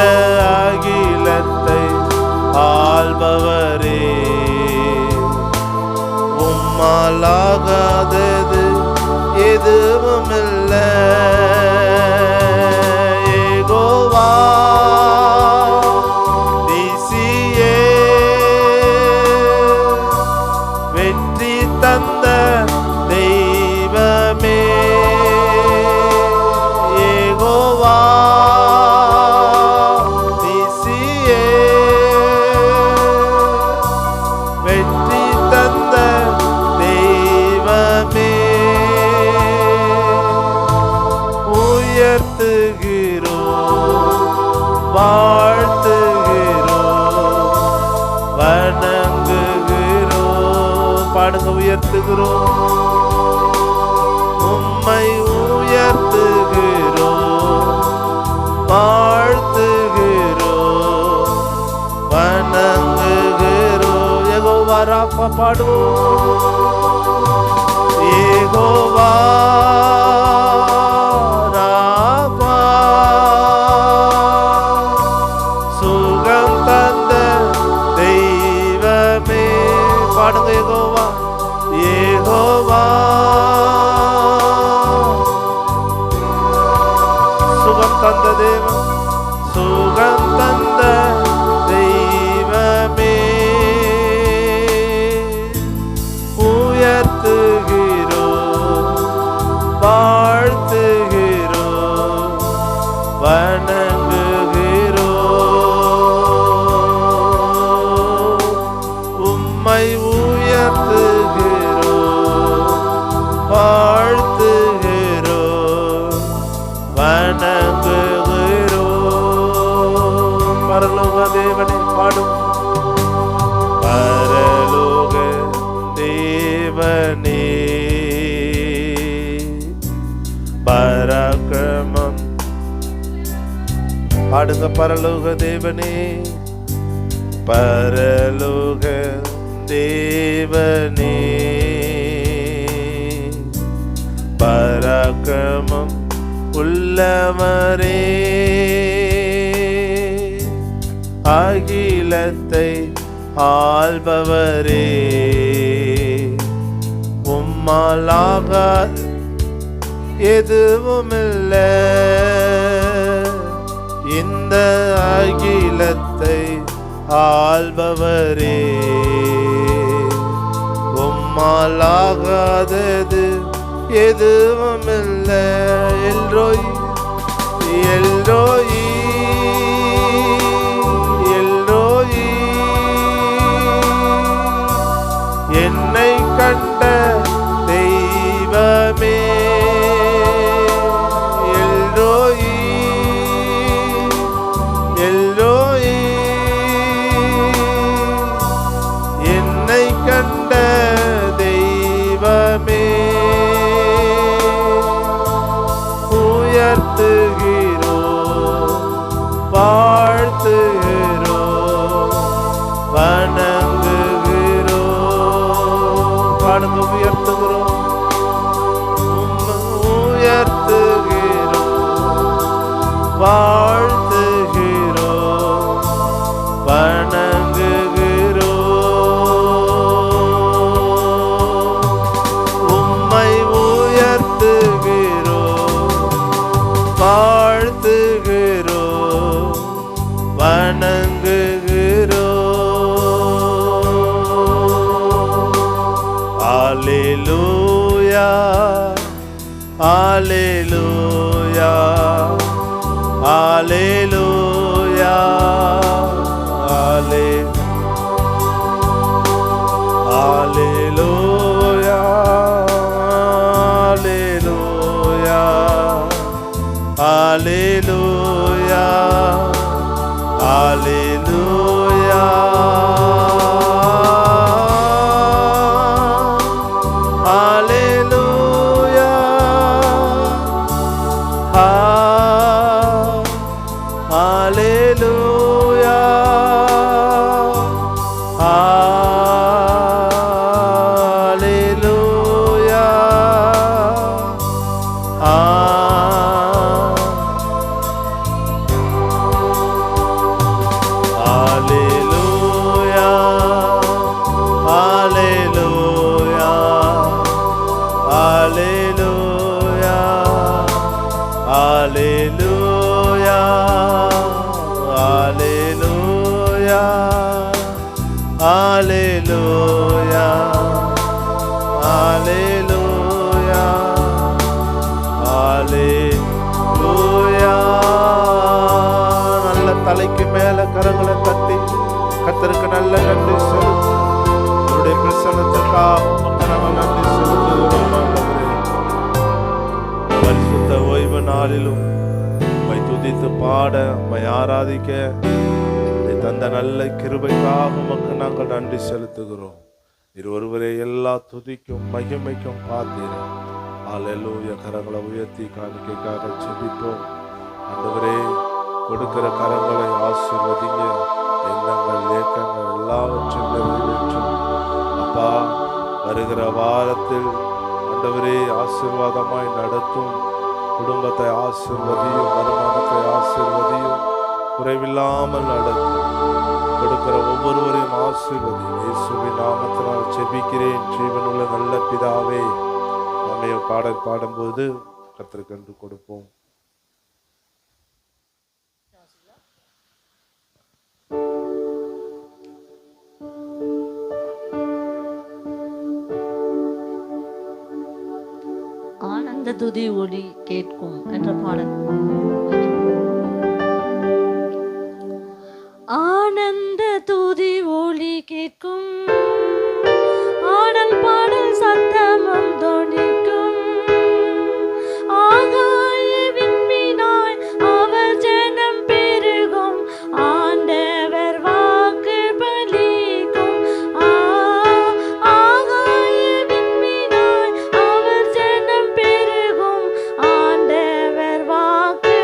[SPEAKER 1] ஆகாதது எதுவும் இல்லை. யெகோவா நீசியே வெற்றி தந்த தெய்வமே. யெகோவா நீசியே வெற்றி தந்த தெய்வமே. உயர்த்துகிறோம் வாழ்த்துகிறோம் வணங்குகிறோம். பாடுங்க, உயர்த்துகிறோம் உம்மை உயர்த்துகிறோம் வாழ்த்துகிறோம் வணங்குகிறோம். யெகோவா ராஃபா பாடுவோம். யெகோவா ராஃபா சுகம் தந்த தெய்வமே. பாடுங்க, யெகோவா யெகோவா சுகம் தந்த தேவன், சுகம் தந்த தெய்வமே. உயர்த்துகிறோம் வாழ்த்துகிறோம் வணங்குகிறோம். உம்மை உயர்த்துகிறோம் வாழ்த்துகிறோம் வணங்குகிறோம். பரலோக தேவனை பாடும். பரலோக தேவனே பராக்கிரமம். பாடுங்க, பரலோக தேவனே பரலோக தேவனே பராக்கிரமம் உள்ளவரே. அகிலத்தை ஆள்பவரே உம்மாலாகாது எதுவுமில்லை. இந்த அகிலத்தை ஆள்பவரே உம்மாலாகாதது எதுவுமில்லை. எல்ரோய் எல்ரோய் எல்ரோய் என்னை கண்ட தெய்வமே. எல்ரோய் எல்ரோய் என்னை கண்ட தெய்வமே. உயர்த்துகிறோம் வாழ்த்துகிறோம் வணங்குகிறோம். பாடுங்க, உயர்த்துகிறோம் உயர்த்துகிறோம் வாழ்த்துகிறோம் வணங்குகிறோம். உம்மை உயர்த்துகிறோம் வாழ்த்துகிறோம் வணங்குகிறோம். அல்லேலூயா அல்லேலூயா அல்லேலூயா அல்லேலூயா அல்லேலூயா அல்லேலூயா அல்லேலூயா அல்லேலூயா அல்லேலூயா. நல்ல தலைக்கு மேல கரங்களை தட்டி கர்த்தருக்கு நல்ல நன்றி செலுத்து. அவருடைய பிரசன்னத்துக்காக உமக்கு நாங்கள் நன்றி செலுத்துகிறோம் ஆண்டவரே. பரிசுத்த ஓய்வு நாளிலும் உம்மை துதித்து பாட, உம்மை ஆராதிக்க நீ தந்த நல்ல கிருபைக்காக உமக்கு நாங்கள் நன்றி செலுத்துகிறோம். ஒருவரே எல்லா துதிக்கும் மகிமைக்கும் பார்த்தீர். அல்லேலூயா. கரங்களை உயர்த்தி காணிக்கைக்காக ஜெபிப்போம். ஆண்டவரே, கொடுக்கிற கரங்களை ஆசீர்வதிங்க. எண்ணங்கள் ஏக்கங்கள் எல்லாவற்றையும் நிறைவேற்றும் அப்பா. வருகிற வாரத்தில் ஆண்டவரே ஆசீர்வாதமாய் நடத்தும். குடும்பத்தை ஆசீர்வதியும், வருமானத்தை ஆசீர்வதியும், குறைவில்லாமல் நடத்தும். கொடுக்கிற ஒவ்வொருவரையும் ஆசீர்வதி. இயேசுவின் நாமத்தினால் ஜெபிக்கிறேன் ஜீவனுள்ள நல்ல பிதாவே. நம்மைய பாடல் பாடும்போது கர்த்தருக்கு கண்டு கொடுப்போம்.
[SPEAKER 3] ஆனந்த துதி ஒலி கேட்கும் என்ற பாடல். ஆனந்த துதி ஒலி கேட்கும், ஆடல் பாடல் சத்தமும் தொனிக்கும். ஆகாய விண்மீனாய் அவர் ஜனம் பெருகும், ஆண்டவர் வாக்கு பலிக்கும். ஆகாய விண்மீனாய் அவர் ஜனம் பெருகும், ஆண்டவர் வாக்கு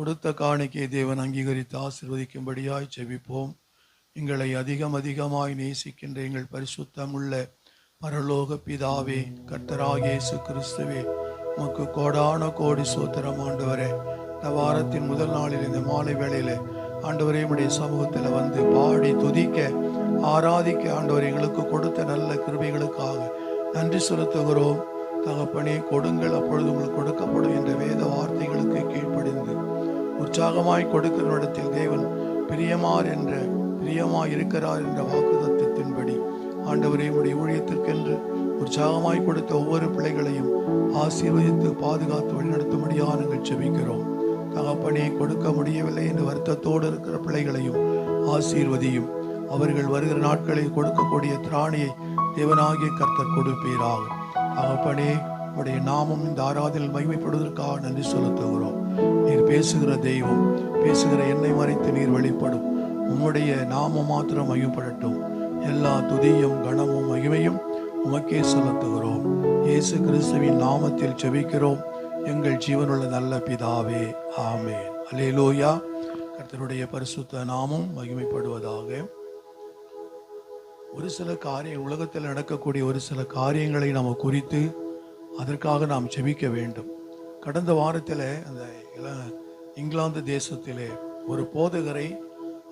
[SPEAKER 2] கொடுத்த காணிக்கை தேவன் அங்கீகரித்து ஆசீர்வதிக்கும்படியாய் ஜெபிப்போம். எங்களை அதிகமாய் நேசிக்கின்ற எங்கள் பரிசுத்தமுள்ள பரலோக பிதாவே, கர்த்தராகிய இயேசு கிறிஸ்துவே, உமக்கு கோடான கோடி ஸ்தோத்திரம் ஆண்டவரே. இந்த வாரத்தின் முதல் நாளில் இந்த மாலை வேளையில ஆண்டவரே உம்முடைய சமூகத்தில் வந்து பாடி துதிக்க ஆராதிக்க ஆண்டவர் எங்களுக்கு கொடுத்த நல்ல கிருபைகளுக்காக நன்றி செலுத்துகிறோம். தகப்பனே, கொடுங்கள் அப்பொழுது உங்களுக்கு கொடுக்கப்படும் என்ற வேத வார்த்தைகளுக்கு கீழ்ப்படிந்து உற்சாகமாய் கொடுக்கிற இடத்தில் தேவன் பிரியமாய் இருக்கிறார் என்ற வாக்குத்தத்தின்படி ஆண்டவரே உம்முடைய ஊழியத்திற்கென்று உற்சாகமாய் கொடுத்த ஒவ்வொரு பிள்ளைகளையும் ஆசீர்வதித்து பாதுகாத்து வழிநடத்தும்படியாக நாங்கள் ஜெபிக்கிறோம். தகப்பனே, கொடுக்க முடியவில்லை என்று வருத்தத்தோடு இருக்கிற பிள்ளைகளையும் ஆசீர்வதியும். அவர்கள் வருகிற நாட்களில் கொடுக்கக்கூடிய திராணியை தேவனாகிய கர்த்தர் கொடுப்பீராக. தகப்பனே, உடைய நாமம் இந்த ஆராதனையில் மகிமைப்படுவதற்காக நன்றி செலுத்துகிறோம். நீர் பேசுகிற தெய்வம், பேசுகிற எண்ணெய் மறைத்து நீர் வெளிப்படும். உம்முடைய நாமம் மாத்திரம் மகிமைப்படட்டும். எல்லா துதியும் கனமும் மகிமையும் உமக்கே செலுத்துகிறோம். இயேசு கிறிஸ்துவின் நாமத்தில் ஜெபிக்கிறோம் எங்கள் ஜீவனுள்ள நல்ல பிதாவே, ஆமென். அல்லேலூயா. கர்த்தருடைய பரிசுத்த நாமம் மகிமைப்படுவதாக. ஒரு சில உலகத்தில் நடக்கக்கூடிய ஒரு சில காரியங்களை நாம் குறித்து அதற்காக நாம் ஜெபிக்க வேண்டும். கடந்த வாரத்தில் அந்த இங்கிலாந்து தேசத்திலே ஒரு போதகரை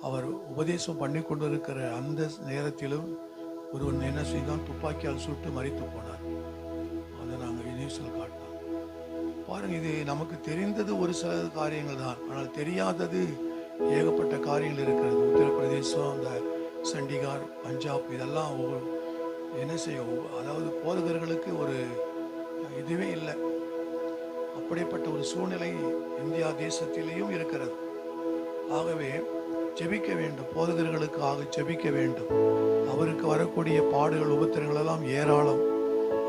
[SPEAKER 2] அவர் உபதேசம் பண்ணி கொண்டிருக்கிற அந்த நேரத்திலும் ஒருவன் என்ன செய்தான், துப்பாக்கியால் சுட்டு மரித்து போனார். அதை நாங்கள் நியூஸில் காட்டினோம். பாருங்க, இது நமக்கு தெரிந்தது ஒரு சில காரியங்கள் தான், ஆனால் தெரியாதது ஏகப்பட்ட காரியங்கள் இருக்கிறது. உத்தரப்பிரதேசம், அந்த சண்டிகார், பஞ்சாப், இதெல்லாம் என்ன செய்யும், அதாவது போதகர்களுக்கு ஒரு இதுவே இல்லை. அப்படிப்பட்ட ஒரு சூழ்நிலை இந்தியா தேசத்திலேயும் இருக்கிறது. ஆகவே ஜெபிக்க வேண்டும், போதகர்களுக்காக ஜெபிக்க வேண்டும். அவருக்கு வரக்கூடிய பாடுகள் உபத்திரங்கள் எல்லாம் ஏராளம்.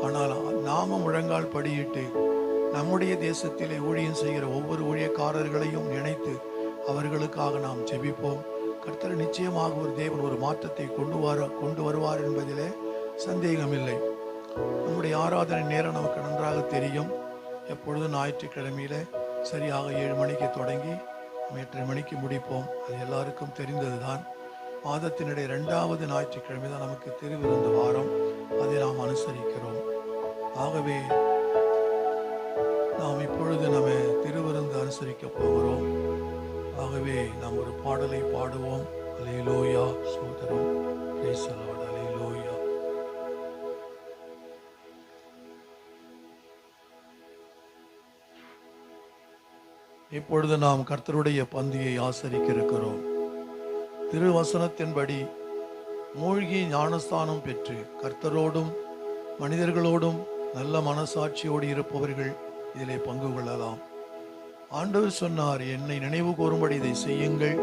[SPEAKER 2] ஆனால் நாம முழங்கால் படியிட்டு நம்முடைய தேசத்திலே ஊழியம் செய்கிற ஒவ்வொரு ஊழியக்காரர்களையும் நினைத்து அவர்களுக்காக நாம் ஜெபிப்போம். கர்த்தர் நிச்சயமாக ஒரு தேவன் ஒரு மாற்றத்தை கொண்டு வருவார் என்பதிலே சந்தேகமில்லை. நம்முடைய ஆராதனை நேரம் நமக்கு நன்றாக தெரியும். எப்பொழுதும் ஞாயிற்றுக்கிழமையில சரியாக 7 மணிக்கு தொடங்கி 8:30 மணிக்கு முடிப்போம். அது எல்லாருக்கும் தெரிந்ததுதான். மாதத்தினுடைய 2வது ஞாயிற்றுக்கிழமை தான் நமக்கு திருவிருந்த வாரம். அதை நாம் அனுசரிக்கிறோம். ஆகவே நாம் இப்பொழுது நம்ம திருவிருந்து அனுசரிக்க போகிறோம். ஆகவே நாம் ஒரு பாடலை பாடுவோம். அல்லேலூயா, ஸ்தோத்திரம், பிரைஸ் தி லார்ட், அல்லேலூயா. இப்பொழுது நாம் கர்த்தருடைய பந்தியை ஆசரிக்க இருக்கிறோம். திருவசனத்தின்படி மூழ்கி ஞானஸ்தானம் பெற்று கர்த்தரோடும் மனிதர்களோடும் நல்ல மனசாட்சியோடு இருப்பவர்கள் இதிலே பங்கு கொள்ளலாம். ஆண்டவர் சொன்னார், என்னை நினைவு கூறும்படி இதை செய்யுங்கள்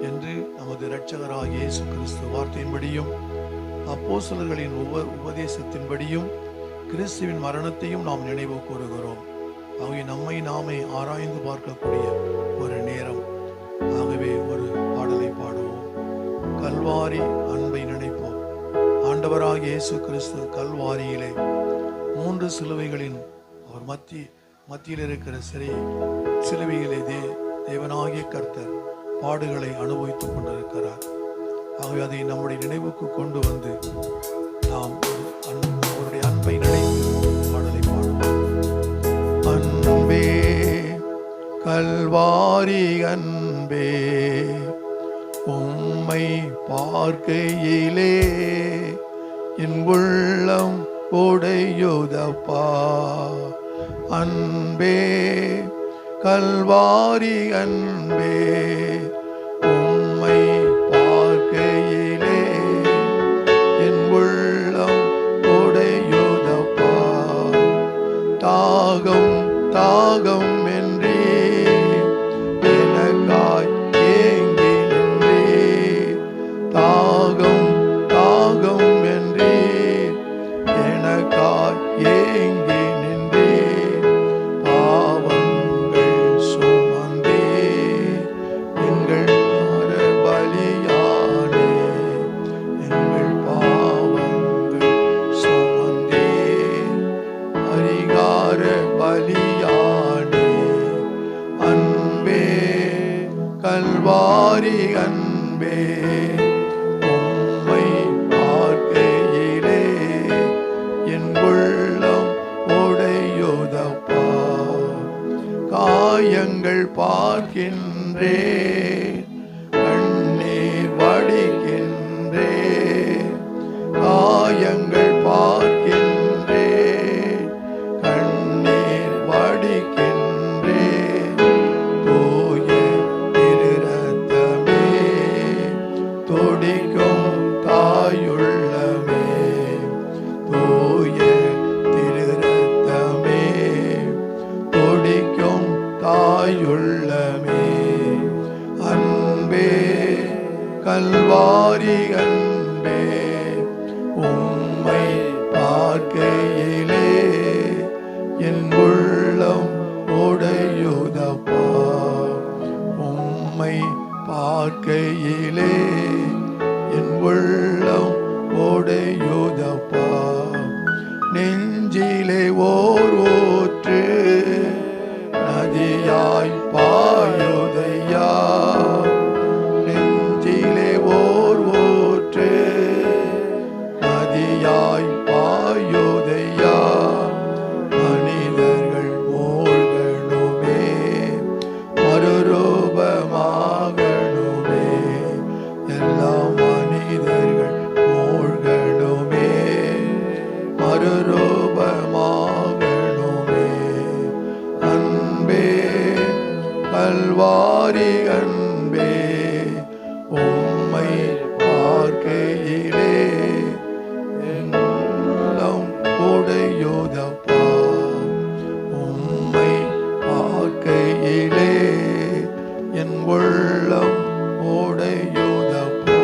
[SPEAKER 2] என்று நமது இரட்சகராகிய இயேசு கிறிஸ்து வார்த்தையின்படியும் அப்போஸ்தலர்களின் உபதேசத்தின்படியும் கிறிஸ்துவின் மரணத்தையும் நாம் நினைவு கூறுகிறோம். ஆகவே நம்மை நாமே ஆராய்ந்து பார்க்கக்கூடிய ஒரு நேரம். ஆகவே ஒரு பாடலை பாடுவோம். கல்வாரி அன்பை நினைப்போம். ஆண்டவராகிய இயேசு கிறிஸ்து கல்வாரியிலே 3 சிலுவைகளின் அவர் மத்தியில் இருக்கிற சிலுவையிலே தேவனாகிய கர்த்தர் பாடுகளை அனுபவித்துக் கொண்டிருக்கிறார். ஆகவே அதை நம்முடைய நினைவுக்கு கொண்டு வந்து நாம் அவருடைய அன்பை நினைத்து பாடலை பாடுவோம். அன்பே, கல்வாரி அன்பே, உம்மை பார்க்கையிலே என் உள்ளம் உடையுதப்பா. அன்பே, கல்வாரி அன்பே, உம்மை பார்க்கையிலே என் உள்ளம் உடையுதப்பா. தாகம் தாகம் என்றே எனக்காய் ஏங்கி நின்றே. தாகம் தாகம் என்றே எனக்காய் ஏங்கி நின்றே. பாவங்கள் சுமந்தே எங்கள் பலியானே. எங்கள் பாவங்கள் சுமந்தே பரிகார பலியானே. அன்பே, கல்வாரி அன்பே உம்மை பார்க்கையிலே என் உள்ளம் உடையுதப்பா. காயங்கள் பார்க்கின்றேன், கண்ணீர் வடிக்கின்றேன். காயங்கள் பார்க்கின்றேன், கண்ணீர் வடிக்கின்றேன். தூய திரு ரத்தமே துடிக்கும் தாயுள்ளமே, தூய திரு ரத்தமே துடிக்கும் தாயுள்ளமே. அன்பே கல்வாரி அன்பே உம்மை பார்க்கையிலே என் உள்ளம் உடையுதப்பா. உம்மை பார்க்கையிலே என் உள்ளம் உடையுதப்பா. நெஞ்சிலே ஓர் ஊற்று நதியாய் பாயுதையா, நெஞ்சிலே ஓர் ஊற்று நதியாய் பாயுதையா. மனிதர்கள் மூழ்கணுமே, மறுரூபமாகணுமே, எல்லா மனிதர்கள் மூழ்கணுமே, மறுரூபமாகணுமே. அன்பே கல்வாரி அன்பே உம்மை பார்க்கையிலே என் உள்ளம் உடையுதப்பா. உம்மை பார்க்கையிலே என் உள்ளம் உடையுதப்பா.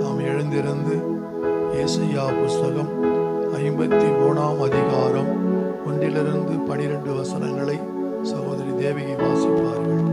[SPEAKER 2] நாம் எழுந்திருந்து ஏசாயா புஸ்தகம் 53ஆம் அதிகாரம் 1-12 வசனங்களை சகோதரி தேவகி வாசிப்பார்கள்.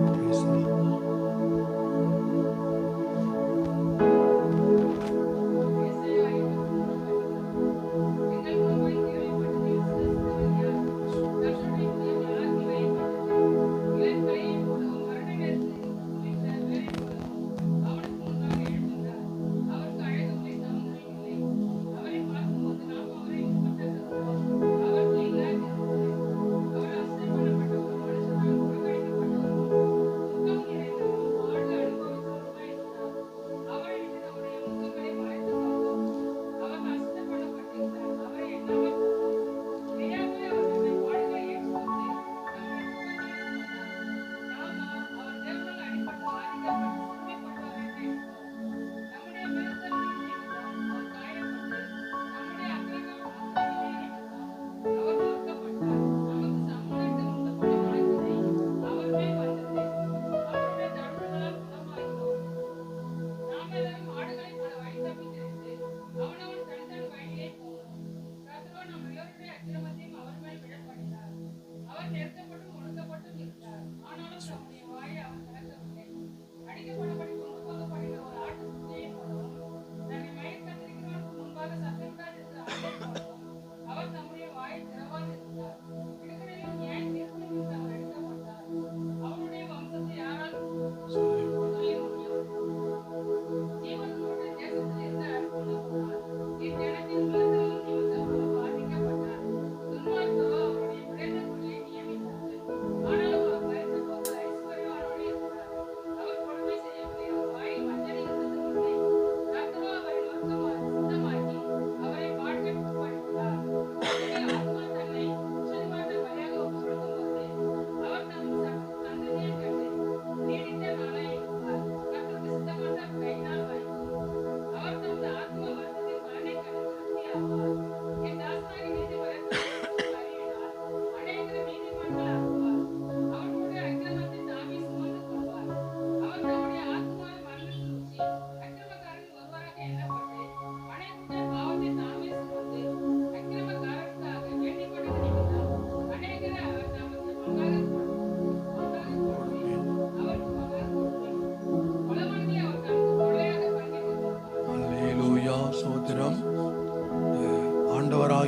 [SPEAKER 2] Praise the Lord.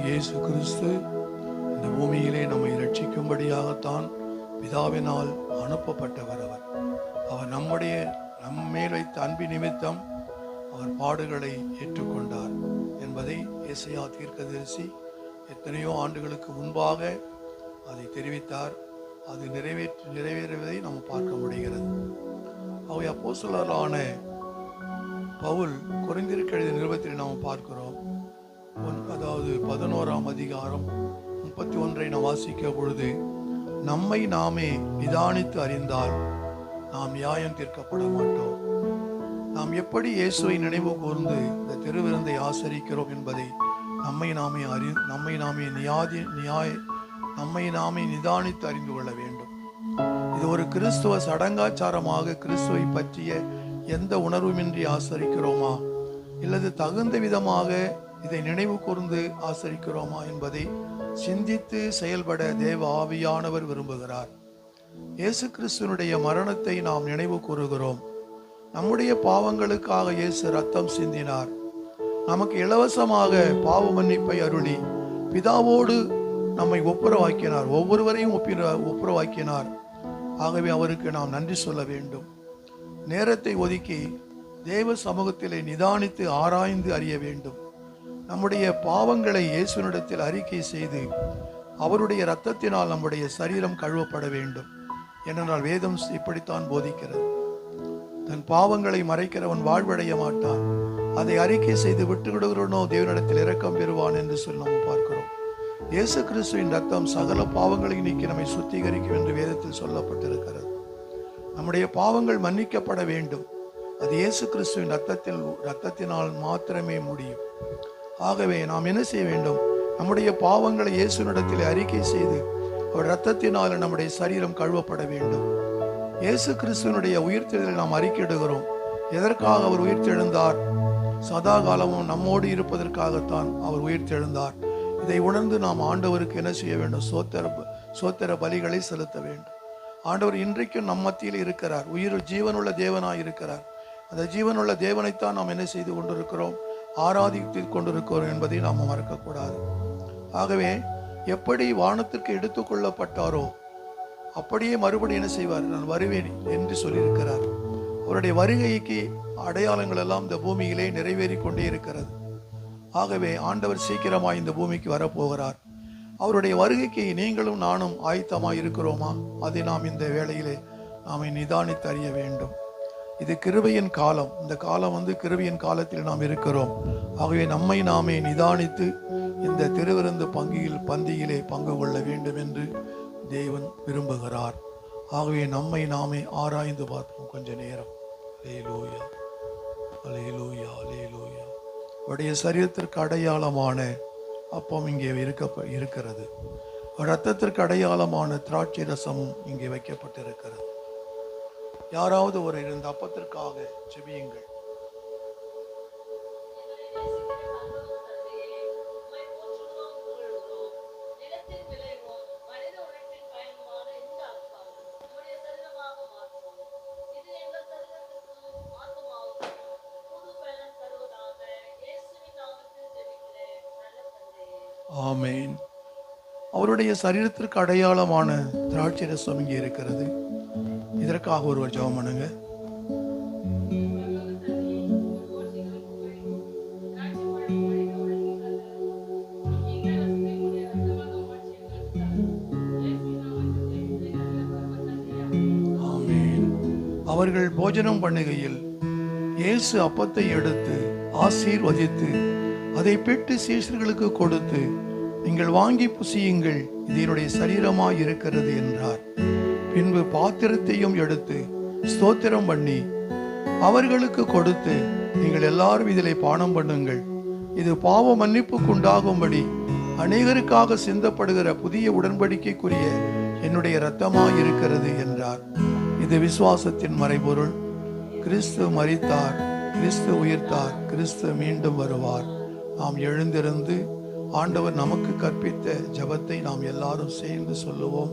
[SPEAKER 2] இயேசு கிறிஸ்து இந்த பூமியிலே நம்மை ரட்சிக்கும்படியாகத்தான் பிதாவினால் அனுப்பப்பட்டவர். அவர் நம்மேல் வைத்த அன்பின் நிமித்தம் அவர் பாடுகளை ஏற்றுக்கொண்டார் என்பதை ஏசாயா தீர்க்கதரிசி எத்தனையோ ஆண்டுகளுக்கு முன்பாக அதை தெரிவித்தார். அது நிறைவேறுவதை நாம் பார்க்க முடிகிறது. அவை அப்போஸ்தலரான பவுல் கொரிந்தியருக்கு எழுதிய நிருபத்தில் நாம் பார்க்கிறோம். அதாவது 11ஆம் அதிகாரம் 31 நாம் வாசிக்க பொழுது, நம்மை நாமே நிதானித்து அறிந்தால் நாம் நியாயம் தீர்க்கப்பட மாட்டோம். நாம் எப்படி இயேசுவை நினைவு கூர்ந்து இந்த திருவிருந்தை ஆசரிக்கிறோம் என்பதை நம்மை நாமே நிதானித்து அறிந்து கொள்ள வேண்டும். இது ஒரு கிறிஸ்துவ சடங்காச்சாரமாக கிறிஸ்துவை பற்றிய எந்த உணர்வுமின்றி ஆசரிக்கிறோமா, இல்லது தகுந்த விதமாக இதை நினைவு கூர்ந்து ஆசரிக்கிறோமா என்பதை சிந்தித்து செயல்பட தேவ ஆவியானவர் விரும்புகிறார். இயேசு கிறிஸ்துவனுடைய மரணத்தை நாம் நினைவு கூறுகிறோம். நம்முடைய பாவங்களுக்காக இயேசு ரத்தம் சிந்தினார். நமக்கு இலவசமாக பாவ மன்னிப்பை அருளி பிதாவோடு நம்மை ஒப்புரவாக்கினார். ஒவ்வொருவரையும் ஒப்புரவாக்கினார். ஆகவே அவருக்கு நாம் நன்றி சொல்ல வேண்டும். நேரத்தை ஒதுக்கி தேவ சமூகத்திலே நிதானித்து ஆராய்ந்து அறிய வேண்டும். நம்முடைய பாவங்களை இயேசுவினிடத்தில் அறிக்கை செய்து அவருடைய இரத்தத்தினால் நம்முடைய சரீரம் கழுவப்பட வேண்டும். ஏனென்றால் வேதம் இப்படித்தான் போதிக்கிறது. தன் பாவங்களை மறைக்கிறவன் வாழ்வடைய மாட்டான், அதை அறிக்கை செய்து விட்டுவிடுகிறவனோ தேவனிடத்தில் இரக்கம் பெறுவான் என்று சொல்லி நாம் பார்க்கிறோம். இயேசு கிறிஸ்துவின் ரத்தம் சகல பாவங்களை நீக்கி நம்மை சுத்திகரிக்கும் என்று வேதத்தில் சொல்லப்பட்டிருக்கிறது. நம்முடைய பாவங்கள் மன்னிக்கப்பட வேண்டும். அது இயேசு கிறிஸ்துவின் ரத்தத்தினால் மாத்திரமே முடியும். ஆகவே நாம் என்ன செய்ய வேண்டும்? நம்முடைய பாவங்களை இயேசுவினிடத்தில் அறிக்கை செய்து அவர் இரத்தத்தினால் நம்முடைய சரீரம் கழுவப்பட வேண்டும். இயேசு கிறிஸ்துவனுடைய உயிர்த்தெழுதலை நாம் அறிக்கையிடுகிறோம். எதற்காக அவர் உயிர்த்தெழுந்தார்? சதா காலமும் நம்மோடு இருப்பதற்காகத்தான் அவர் உயிர்த்தெழுந்தார். இதை உணர்ந்து நாம் ஆண்டவருக்கு என்ன செய்ய வேண்டும்? சோத்திர பலிகளை செலுத்த வேண்டும். ஆண்டவர் இன்றைக்கும் நம் மத்தியில் இருக்கிறார். ஜீவனுள்ள தேவனாய் இருக்கிறார். அந்த ஜீவனுள்ள தேவனைத்தான் நாம் என்ன செய்து கொண்டிருக்கிறோம்? ஆராதித்து கொண்டிருக்கிறோம் என்பதை நாம் மறக்கக்கூடாது. ஆகவே எப்படி வானத்திற்கு எடுத்துக்கொள்ளப்பட்டாரோ அப்படியே மறுபடியும் என்ன செய்வார்? நான் வருவேன் என்று சொல்லியிருக்கிறார். அவருடைய வருகைக்கு அடையாளங்கள் எல்லாம் இந்த பூமியிலே நிறைவேறி கொண்டே இருக்கிறது. ஆகவே ஆண்டவர் சீக்கிரமாய் இந்த பூமிக்கு வரப்போகிறார். அவருடைய வருகைக்கு நீங்களும் நானும் ஆயத்தமாய் இருக்கிறோமா? அதை நாம் இந்த வேளையிலே நாம நிதானித்து அறிய வேண்டும். இது கிருபையின் காலம். இந்த காலம் கிருபையின் காலத்தில் நாம் இருக்கிறோம். ஆகவே நம்மை நாமே நிதானித்து இந்த திருவிருந்து பந்தியிலே பங்கு கொள்ள வேண்டும் என்று தேவன் விரும்புகிறார். ஆகவே நம்மை நாமே ஆராய்ந்து பார்ப்போம் கொஞ்ச நேரம். அல்லேலூயா, அல்லேலூயா, அல்லேலூயா. அவருடைய சரீரத்திற்கு அடையாளமான அப்பம் இங்கே இருக்கிறது. இரத்தத்திற்கு அடையாளமான திராட்சை ரசமும் இங்கே வைக்கப்பட்டிருக்கிறது. யாராவது ஒரு இந்த அப்பத்திற்காக ஜெபியுங்கள். ஆமென். அவருடைய சரீரத்திற்கு அடையாளமான திராட்சை ரசம் இங்கே இருக்கிறது. இதற்காக ஒருவர் ஜெபம் பண்ணுங்க. ஆமென். அவர்கள் போஜனம் பண்ணுகையில் இயேசு அப்பத்தை எடுத்து ஆசீர்வதித்து அதை பெற்று சீஷர்களுக்கு கொடுத்து, நீங்கள் வாங்கி புசியுங்கள், இது என்னுடைய சரீரமாய் இருக்கிறது என்றார். பின்பு பாத்திரத்தையும் எடுத்து ஸ்தோத்திரம் பண்ணி அவர்களுக்கு கொடுத்து, நீங்கள் எல்லாரும் இதிலே பானம் பண்ணுங்கள், இது பாவ மன்னிப்புக்கு உண்டாகும்படி அநேகருக்காக சிந்தப்படுகிற புதிய உடன்படிக்கைக்குரிய என்னுடைய இரத்தமாய் இருக்கிறது என்றார். இது விசுவாசத்தின் மறைபொருள். கிறிஸ்து மரித்தார், கிறிஸ்து உயிர்த்தார், கிறிஸ்து மீண்டும் வருவார். நாம் எழுந்திருந்து ஆண்டவர் நமக்கு கற்பித்த ஜெபத்தை நாம் எல்லாரும் சேர்ந்து சொல்லுவோம்.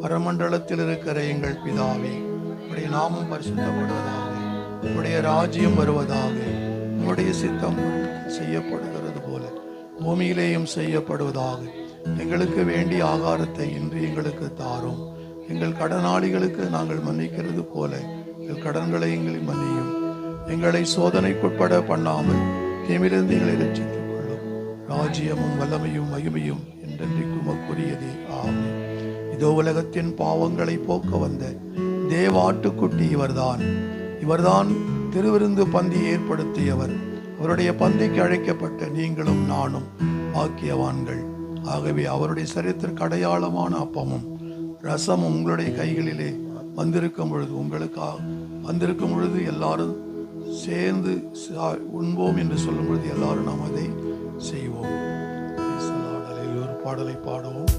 [SPEAKER 2] பரமண்டலத்தில் இருக்கிற எங்கள் பிதாவே, உம்முடைய நாமம் பரிசுத்தப்படுவதாக, உம்முடைய ராஜ்யம் வருவதாக, உம்முடைய சித்தம் செய்யப்படுகிறது போல பூமியிலேயும் செய்யப்படுவதாக. எங்களுக்கு வேண்டிய ஆகாரத்தை இன்று எங்களுக்கு தாரும். எங்கள் கடனாளிகளுக்கு நாங்கள் மன்னிக்கிறது போல எங்கள் கடன்களை எங்களை மன்னியும். எங்களை சோதனைக்குட்பட பண்ணாமல் தீமிலிருந்து எங்களை ரட்சித்துக் கொள்ளும். ராஜ்யமும் வல்லமையும் மகிமையும் என்றென்றைக்கும் உமக்குரியதே. ஆமென். இதோ உலகத்தின் பாவங்களை போக்க வந்த தேவாட்டுக்குட்டி இவர்தான் திருவிருந்து பந்தி ஏற்படுத்தியவர். அவருடைய பந்திக்கு அழைக்கப்பட்ட நீங்களும் நானும் பாக்கியவான்கள். ஆகவே அவருடைய சரீரத்திற்கு அடையாளமான அப்பமும் ரசமும் உங்களுடைய கைகளிலே வந்திருக்கும் பொழுது எல்லாரும் சேர்ந்து உண்போம் என்று சொல்லும் பொழுது எல்லாரும் நாம் அதை செய்வோம். ஒரு பாடலை பாடுவோம்.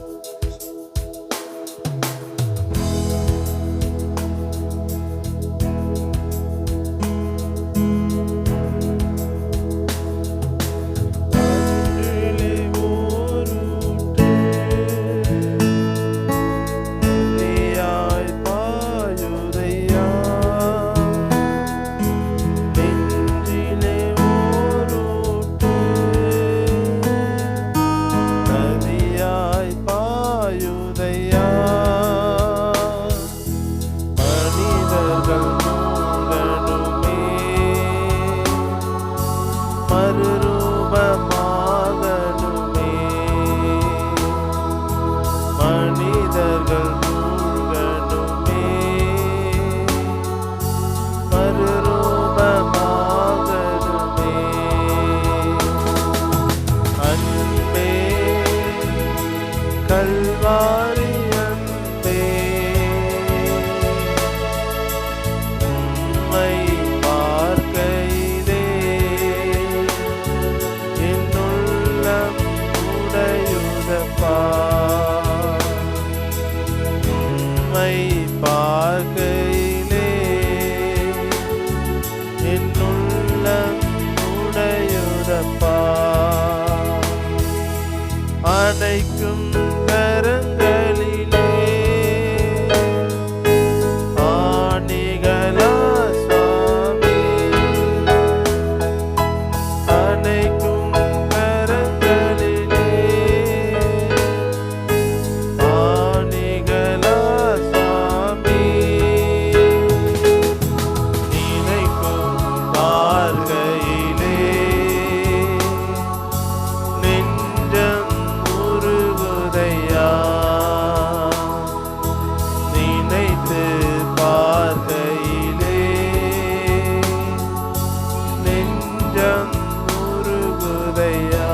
[SPEAKER 1] அணைக்கும் கரங்களிலே ஆணிகளா சுவாமி, அணைக்கும் கரங்களிலே ஆணிகளா சுவாமி, நினைக்கும் பார்கையிலே நெஞ்சம் நினைத்து பார்க்கையிலே நெஞ்சம் உருகுதையா.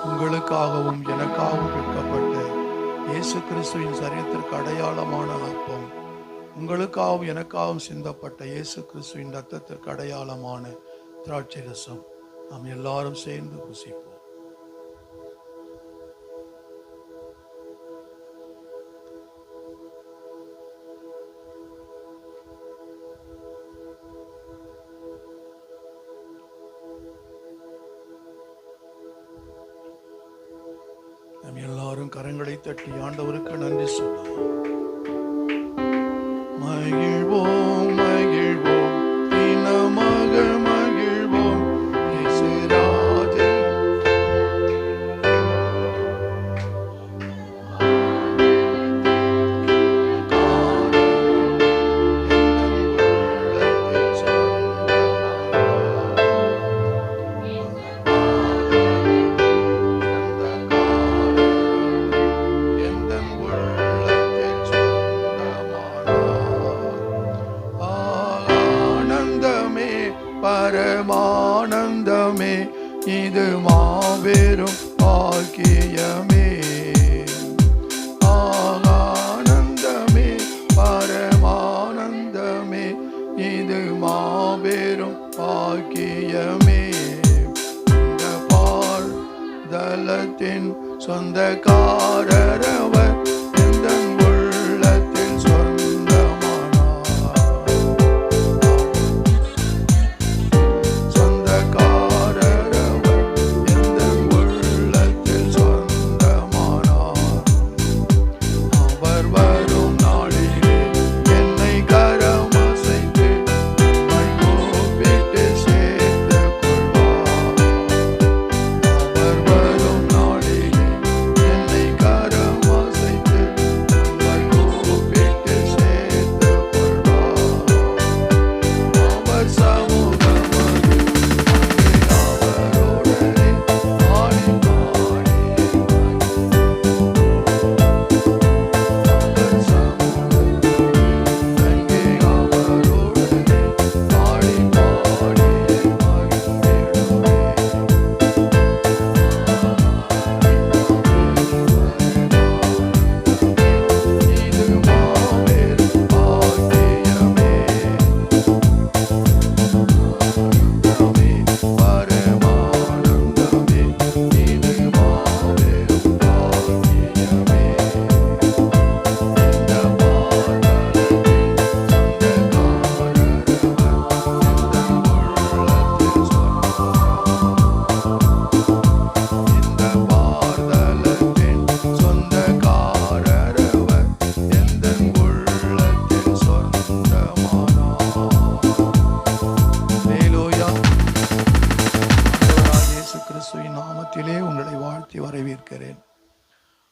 [SPEAKER 2] உங்களுக்காகவும் எனக்காகவும் விற்கப்பட்ட இயேசு கிறிஸ்துவின் சரீரத்திற்கு அடையாளமான அப்பம், உங்களுக்காகவும் எனக்காகவும் சிந்தப்பட்ட இயேசு கிறிஸ்துவின் இரத்தத்திற்கு அடையாளமான திராட்சை ரசம் நாம் எல்லாரும் சேர்ந்து புசிப்போம். நாம் எல்லாரும் கரங்களை தட்டி ஆண்டவருக்கு நன்றி சொல்லுவோம். மகிழ்வோம் மகிழ்வோம் இனமாக மகிழ்வோம் இயேசுராஜன் பரமானந்தமே, இது மாபெரும் பாக்கியமே. ஆனந்தமே பரமானந்தமே, இது மாபெரும் பாக்கியமே. இந்த பார்தலத்தின் சொந்தக்காரரவர் எந்த உள்ளத்தில் கரம் இயேசுவின் நாமத்திலே உங்களை வாழ்த்தி வரவேற்கிறேன்.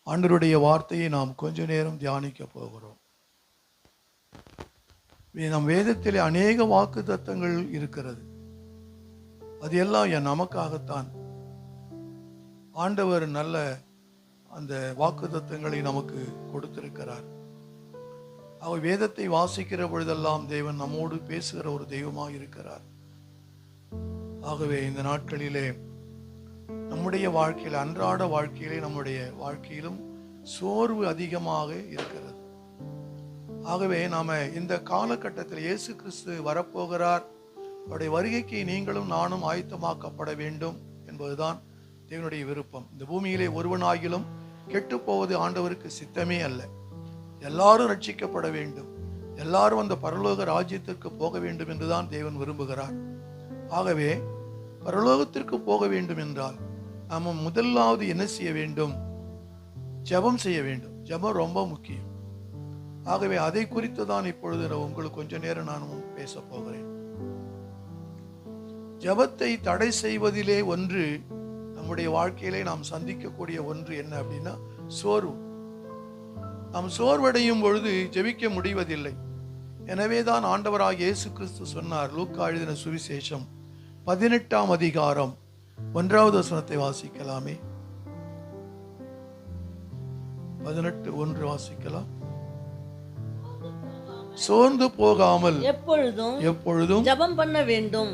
[SPEAKER 2] ஆண்டவருடைய வார்த்தையை நாம் கொஞ்ச நேரம் தியானிக்க போகிறோம். நம் வேதத்திலே அநேக வாக்கு தத்தங்கள் இருக்கிறது. அது எல்லாம் நமக்காகத்தான். ஆண்டவர் நல்ல அந்த வாக்கு தத்தங்களை நமக்கு கொடுத்திருக்கிறார். அவர் வேதத்தை வாசிக்கிற பொழுதெல்லாம் தேவன் நம்மோடு பேசுகிற ஒரு தெய்வமாக இருக்கிறார். ஆகவே இந்த நாட்களிலே நம்முடைய வாழ்க்கையில், அன்றாட வாழ்க்கையிலே, நம்முடைய வாழ்க்கையிலும் சோர்வு அதிகமாக இருக்கிறது. ஆகவே நாம இந்த காலகட்டத்தில் இயேசு கிறிஸ்து வரப்போகிறார், அவருடைய வருகைக்கு நீங்களும் நானும் ஆயத்தமாக்கப்பட வேண்டும் என்பதுதான் தேவனுடைய விருப்பம். இந்த பூமியிலே ஒருவனாகிலும் கெட்டு போவது ஆண்டவருக்கு சித்தமே அல்ல. எல்லாரும் ரட்சிக்கப்பட வேண்டும், எல்லாரும் அந்த பரலோக ராஜ்யத்திற்கு போக வேண்டும் என்றுதான் தேவன் விரும்புகிறார். ஆகவே பரலோகத்திற்கு போக வேண்டும் என்றால் நாம முதலாவது என்ன செய்ய வேண்டும்? ஜெபம் செய்ய வேண்டும். ஜெபம் ரொம்ப முக்கியம். ஆகவே அதை குறித்து தான் இப்பொழுது உங்களுக்கு கொஞ்ச நேரம் நானும் பேச போகிறேன். ஜெபத்தை தடை செய்வதிலே ஒன்று, நம்முடைய வாழ்க்கையிலே நாம் சந்திக்கக்கூடிய ஒன்று என்ன அப்படின்னா சோர்வு. நாம் சோர்வடையும் பொழுது ஜெபிக்க முடிவதில்லை. எனவேதான் ஆண்டவராகிய இயேசு கிறிஸ்து சொன்னார். லூக்கா எழுதின சுவிசேஷம் 18ஆம் அதிகாரம் 1வது வசனத்தை வாசிக்கலாமே. 18:1 வாசிக்கலாம். சோர்ந்து போகாமல் எப்பொழுதும்
[SPEAKER 3] ஜெபம் பண்ண வேண்டும்.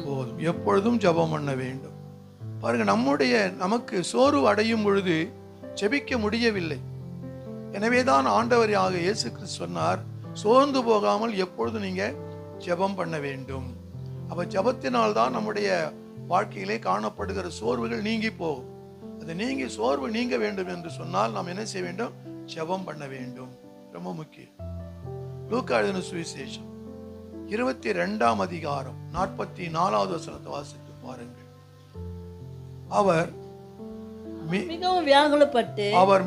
[SPEAKER 2] எப்பொழுதும் ஜெபம் பண்ண வேண்டும். பாருங்க, நமக்கு சோர்வு அடையும் பொழுது ஜெபிக்க முடியவில்லை. எனவேதான் ஆண்டவர் இயேசு கிறிஸ்து சொன்னார், சோர்ந்து போகாமல் எப்பொழுதும் நீங்க ஜெபம் பண்ண வேண்டும். அப்ப ஜெபத்தினால் தான் நம்முடைய வாழ்க்கையிலே காணப்படுகிற சோர்வுகள் நீங்கி போகும். அது சோர்வு நீங்க வேண்டும் என்று சொன்னால் நாம் என்ன செய்ய வேண்டும்? ஜெபம் பண்ண வேண்டும். ரொம்ப முக்கியம். லூக்கா எழுதின சுவிசேஷம் 22ஆம் அதிகாரம் 44வது வசனத்தை வாசித்து பாருங்கள். அவர்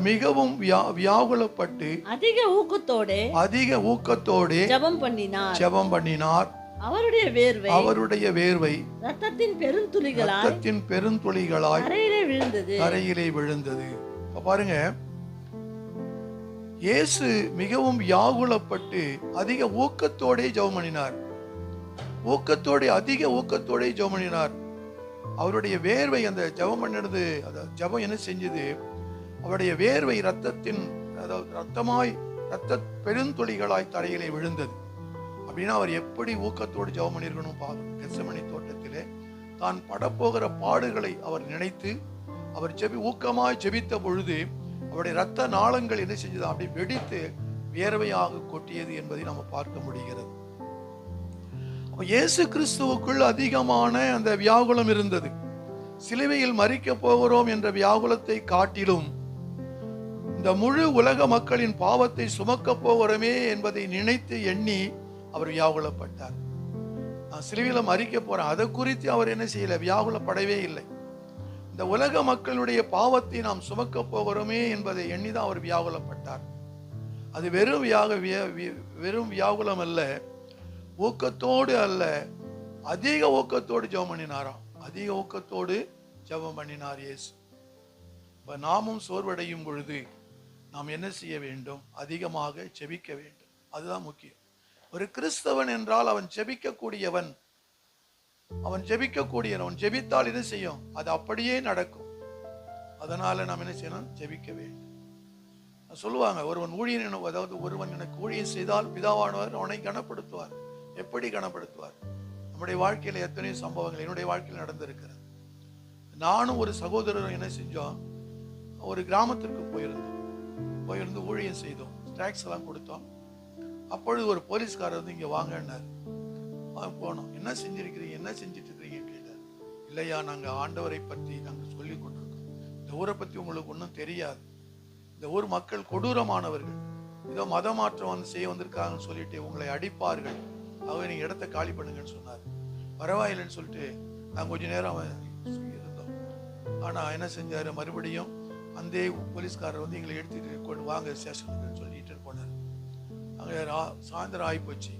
[SPEAKER 2] மிகவும் வியாகுலப்பட்டு அதிக ஊக்கத்தோடு ஜெபம் பண்ணினார். அவருடைய வேர்வை இரத்தத்தின் பெருந்துளிகளாய் தரையிலே விழுந்தது. பாருங்க, இயேசு மிகவும் வியாகுலப்பட்டு அதிக ஊக்கத்தோட ஜெபம் பண்ணினார். அதிக ஊக்கத்தோட ஜெபம் பண்ணினார். அவருடைய வேர்வை, அந்த ஜெபம் பண்ணினது, ஜெபம் என்ன செஞ்சது? அவருடைய வேர்வை ரத்த பெருந்துளிகளாய் தரையிலே விழுந்தது. அப்படின்னா அவர் எப்படி ஊக்கத்தோடு ஜெபம் பண்ணிருக்கணும் பார்க்கணும். கெத்செமனே தோட்டத்திலே தான் படப்போகிற பாடுகளை அவர் நினைத்து அவர் ஊக்கமாய் ஜெபித்த பொழுது அவருடைய ரத்த நாளங்கள் என்ன செஞ்சது? அப்படி வெடித்து வியர்வையாக கொட்டியது என்பதை நம்ம பார்க்க முடிகிறது. இயேசு கிறிஸ்துவுக்குள் அதிகமான அந்த வியாகுலம் இருந்தது. சிலுவையில் மரிக்க போகிறோம் என்ற வியாகுலத்தை காட்டிலும் இந்த முழு உலக மக்களின் பாவத்தை சுமக்க போகிறோமே என்பதை நினைத்து எண்ணி அவர் வியாகுலப்பட்டார். நான் சிலுவையில மரிக்க போறேன், அதை குறித்து அவர் என்ன செய்யல? வியாகுலப்படவே இல்லை. இந்த உலக மக்களுடைய பாவத்தை நாம் சுமக்க போகிறோமே என்பதை எண்ணிதான் அவர் வியாகுலப்பட்டார். அது வெறும் வியாகுலம் அல்ல, ஊக்கத்தோடு அல்ல, அதிக ஊக்கத்தோடு ஜெபம் பண்ணினாராம். அதிக ஊக்கத்தோடு ஜெபம் பண்ணினார் இயேசு. இப்ப நாமும் சோர்வடையும் பொழுது நாம் என்ன செய்ய வேண்டும்? அதிகமாக ஜெபிக்க வேண்டும். அதுதான் முக்கியம். ஒரு கிறிஸ்தவன் என்றால் அவன் ஜெபிக்கக்கூடியவன். அவன் ஜெபித்தால் என்ன செய்யும்? அது அப்படியே நடக்கும். அதனால நாம் என்ன செய்யணும்? ஜெபிக்க வேண்டும். சொல்லுவாங்க, ஒருவன் எனக்கு ஊழியம் செய்தால் பிதாவானவர் அவனை கனப்படுத்துவார். எப்படி கனப்படுத்துவார்? நம்முடைய வாழ்க்கையில எத்தனையோ சம்பவங்கள் என்னுடைய வாழ்க்கையில் நடந்திருக்கிறது. நானும் ஒரு சகோதரரும் என்ன செஞ்சோம்? ஒரு கிராமத்திற்கு போயிருந்து ஊழியம் செய்தோம். டாக்ஸ் எல்லாம் கொடுத்தோம். அப்பொழுது ஒரு போலீஸ்காரர் வந்து இங்க வாங்கினார். போனோம். என்ன செஞ்சிட்டு இருக்கிறீங்க கேட்டார். இல்லையா, நாங்க ஆண்டவரை பற்றி நாங்க சொல்லி கொண்டிருக்கோம். இந்த ஊரை பத்தி உங்களுக்கு ஒன்றும் தெரியாது. இந்த ஊர் மக்கள் கொடூரமானவர்கள். ஏதோ மதமாற்றம் வந்து செய்ய வந்திருக்காங்கன்னு சொல்லிட்டு உங்களை அடிப்பார்கள். ஆகவே நீங்க இடத்த காலி பண்ணுங்கன்னு சொன்னார். பரவாயில்லைன்னு சொல்லிட்டு நாங்கள் கொஞ்ச நேரம் இருந்தோம். ஆனா என்ன செஞ்சாரு? மறுபடியும் அந்த போலீஸ்காரர் வந்து எங்களை எடுத்துட்டு கொண்டு வாங்க ஸ்டேஷனுக்குன்னு சொல்லிட்டு போனார். அங்கே சாயந்தரம் ஆகி போச்சு.